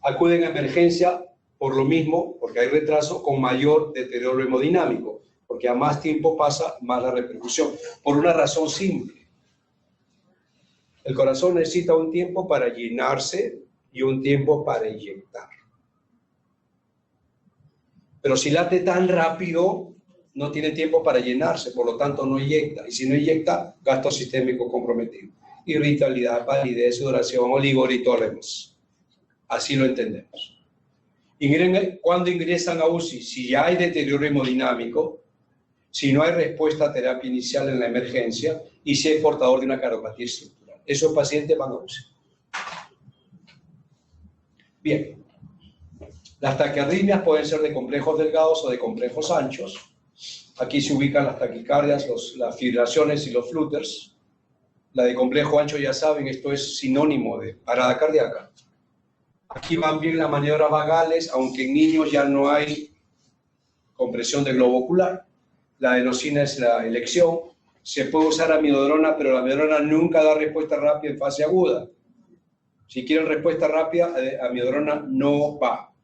Acuden a emergencia por lo mismo, porque hay retraso, con mayor deterioro hemodinámico, porque a más tiempo pasa, más la repercusión, por una razón simple. El corazón necesita un tiempo para llenarse y un tiempo para inyectar. Pero si late tan rápido, no tiene tiempo para llenarse, por lo tanto no inyecta. Y si no inyecta, gasto sistémico comprometido. Irritabilidad, palidez, sudoración, oligor y todo lo demás. Así lo entendemos. Y miren, cuando ingresan a UCI, si ya hay deterioro hemodinámico, si no hay respuesta a terapia inicial en la emergencia y si es portador de una cardiopatía estructural, esos pacientes van a UCI. Bien, las taquiarritmias pueden ser de complejos delgados o de complejos anchos. Aquí se ubican las taquicardias, las fibrilaciones y los flutters. La de complejo ancho, ya saben, esto es sinónimo de parada cardíaca. Aquí van bien las maniobras vagales, aunque en niños ya no hay compresión del globo ocular. La adenosina es la elección. Se puede usar amiodarona, pero la amiodarona nunca da respuesta rápida en fase aguda. Si quieren respuesta rápida, amiodarona no va.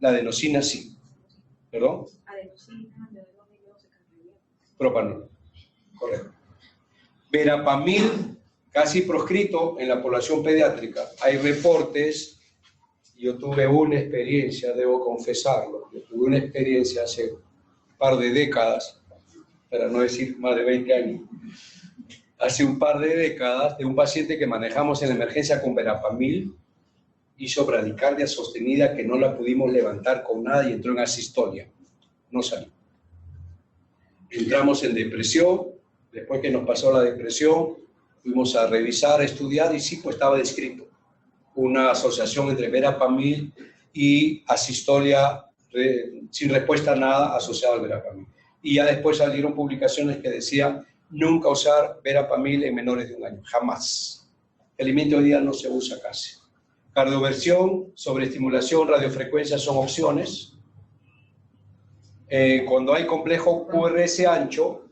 La adenosina sí. ¿Perdón? Adenosina, propanol. Correcto. Verapamil, casi proscrito en la población pediátrica. Hay reportes, yo tuve una experiencia, debo confesarlo, yo tuve una experiencia hace un par de décadas, para no decir más de 20 años, hace un par de décadas, de un paciente que manejamos en la emergencia con verapamil, hizo bradicardia sostenida que no la pudimos levantar con nada y entró en asistolia, no salió. Entramos en depresión, después que nos pasó la depresión, fuimos a revisar, a estudiar y sí, pues estaba descrito una asociación entre verapamil y asistolia sin respuesta a nada asociada al verapamil. Y ya después salieron publicaciones que decían nunca usar verapamil en menores de 1 año, jamás. El alimento hoy día no se usa casi. Cardioversión, sobreestimulación, radiofrecuencia son opciones. Cuando hay complejo QRS ancho,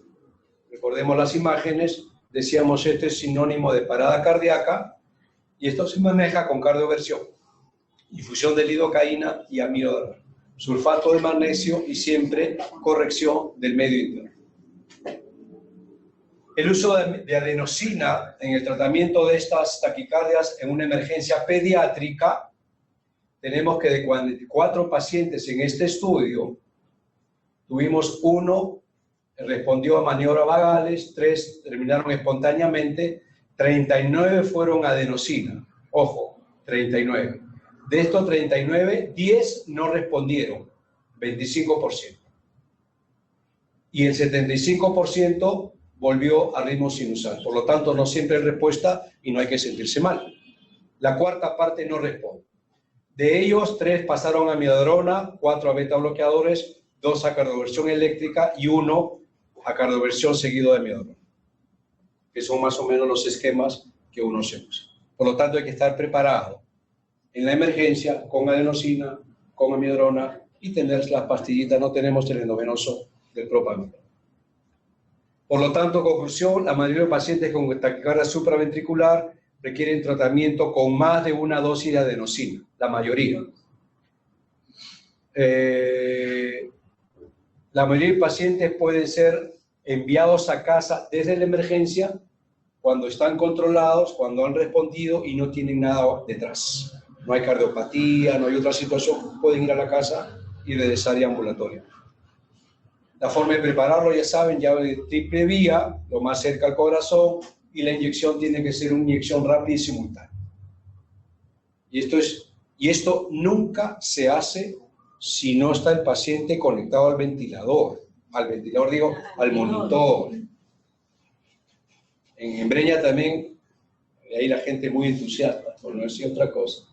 recordemos las imágenes, decíamos este es sinónimo de parada cardíaca y esto se maneja con cardioversión, infusión de lidocaína y amiodarona, sulfato de magnesio y siempre corrección del medio interno. El uso de adenosina en el tratamiento de estas taquicardias en una emergencia pediátrica, tenemos que de 44 pacientes en este estudio, tuvimos 1 respondió a maniobras vagales, 3 terminaron espontáneamente, 39 fueron adenosina. Ojo, 39. De estos 39, 10 no respondieron, 25%. Y el 75% volvió a ritmo sinusal. Por lo tanto, no siempre hay respuesta y no hay que sentirse mal. La cuarta parte no responde. De ellos, 3 pasaron a amiodarona, 4 a beta bloqueadores, 2 a cardioversión eléctrica y 1 a cardioversión seguido de amiodarona, que son más o menos los esquemas que uno se usa. Por lo tanto, hay que estar preparado en la emergencia con adenosina, con amiodarona y tener las pastillitas. No tenemos el endovenoso del propanol. Por lo tanto, conclusión, la mayoría de pacientes con taquicardia supraventricular requieren tratamiento con más de 1 dosis de adenosina, la mayoría. La mayoría de pacientes pueden ser enviados a casa desde la emergencia cuando están controlados, cuando han respondido y no tienen nada detrás. No hay cardiopatía, no hay otra situación, pueden ir a la casa y regresar a ambulatoria. La forma de prepararlo, ya saben, llave de triple vía, lo más cerca al corazón, y la inyección tiene que ser una inyección rápida y simultánea. Y esto nunca se hace si no está el paciente conectado al ventilador. Al ventilador digo, al monitor. En Breña también, ahí la gente es muy entusiasta, por no decir otra cosa.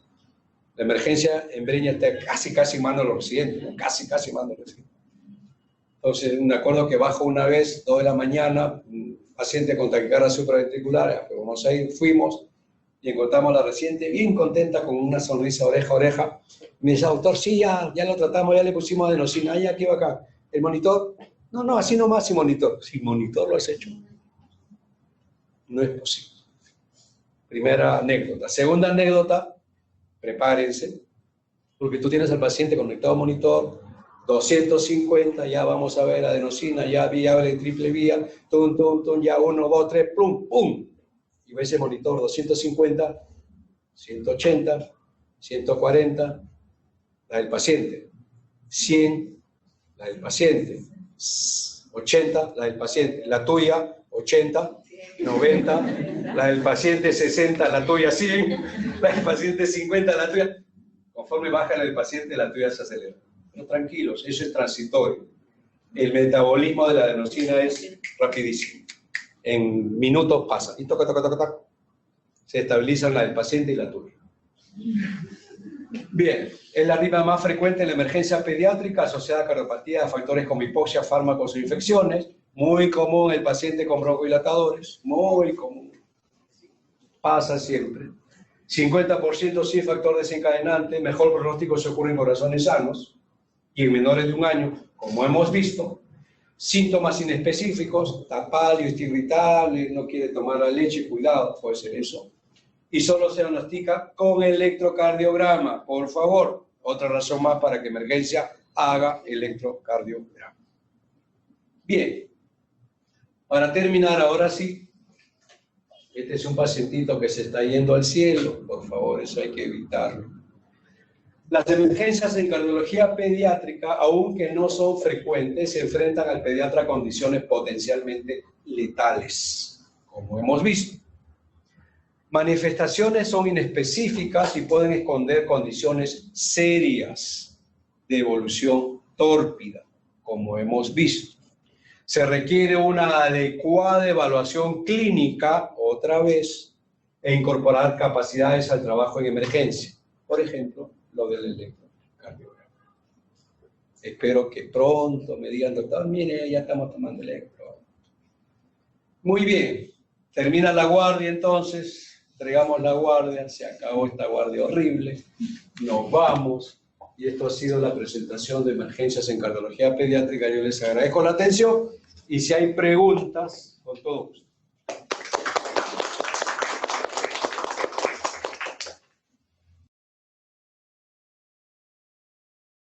La emergencia en Breña está casi mando a los residentes, ¿no? Casi mando a los residentes. Entonces, me acuerdo que bajo una vez, 2 de la mañana, un paciente con taquicardia supraventricular, vamos a ir, fuimos y encontramos a la residente bien contenta con una sonrisa oreja a oreja. Me dice, doctor, sí, ya lo tratamos, ya le pusimos adenosina, ya aquí va acá. ¿El monitor? No, así nomás sin monitor. Sin monitor lo has hecho. No es posible. Primera anécdota. Segunda anécdota, prepárense, porque tú tienes al paciente conectado a monitor, 250, ya vamos a ver adenosina, ya vía de triple vía, ya 1, 2, 3, pum. Y ves el monitor 250, 180, 140, la del paciente, 100, la del paciente, 80, la del paciente, la tuya, 80, 90, la del paciente 60, la tuya 100, la del paciente 50, la tuya. Conforme baja la del paciente, la tuya se acelera. No, tranquilos, eso es transitorio. El metabolismo de la adenosina es rapidísimo. En minutos pasa. Y toca. Se estabilizan la del paciente y la tuya. Bien, es la arritmia más frecuente en la emergencia pediátrica asociada a cardiopatía, a factores como hipoxia, fármacos o infecciones. Muy común el paciente con broncodilatadores. Muy común. Pasa siempre. 50% sí factor desencadenante. Mejor pronóstico se ocurre en corazones sanos y en menores de 1 año, como hemos visto. Síntomas inespecíficos, está pálido, está irritable, no quiere tomar la leche, cuidado, puede ser eso. Y solo se diagnostica con electrocardiograma, por favor. Otra razón más para que emergencia haga electrocardiograma. Bien, para terminar, ahora sí, este es un pacientito que se está yendo al cielo, por favor, eso hay que evitarlo. Las emergencias en cardiología pediátrica, aunque no son frecuentes, se enfrentan al pediatra a condiciones potencialmente letales, como hemos visto. Manifestaciones son inespecíficas y pueden esconder condiciones serias de evolución tórpida, como hemos visto. Se requiere una adecuada evaluación clínica, otra vez, e incorporar capacidades al trabajo en emergencia. Por ejemplo, lo del electrocardiograma. Espero que pronto me digan, doctor, mire, ya estamos tomando electro. Muy bien, termina la guardia entonces, entregamos la guardia, se acabó esta guardia horrible, nos vamos, y esto ha sido la presentación de emergencias en cardiología pediátrica. Yo les agradezco la atención, y si hay preguntas, con todo gusto.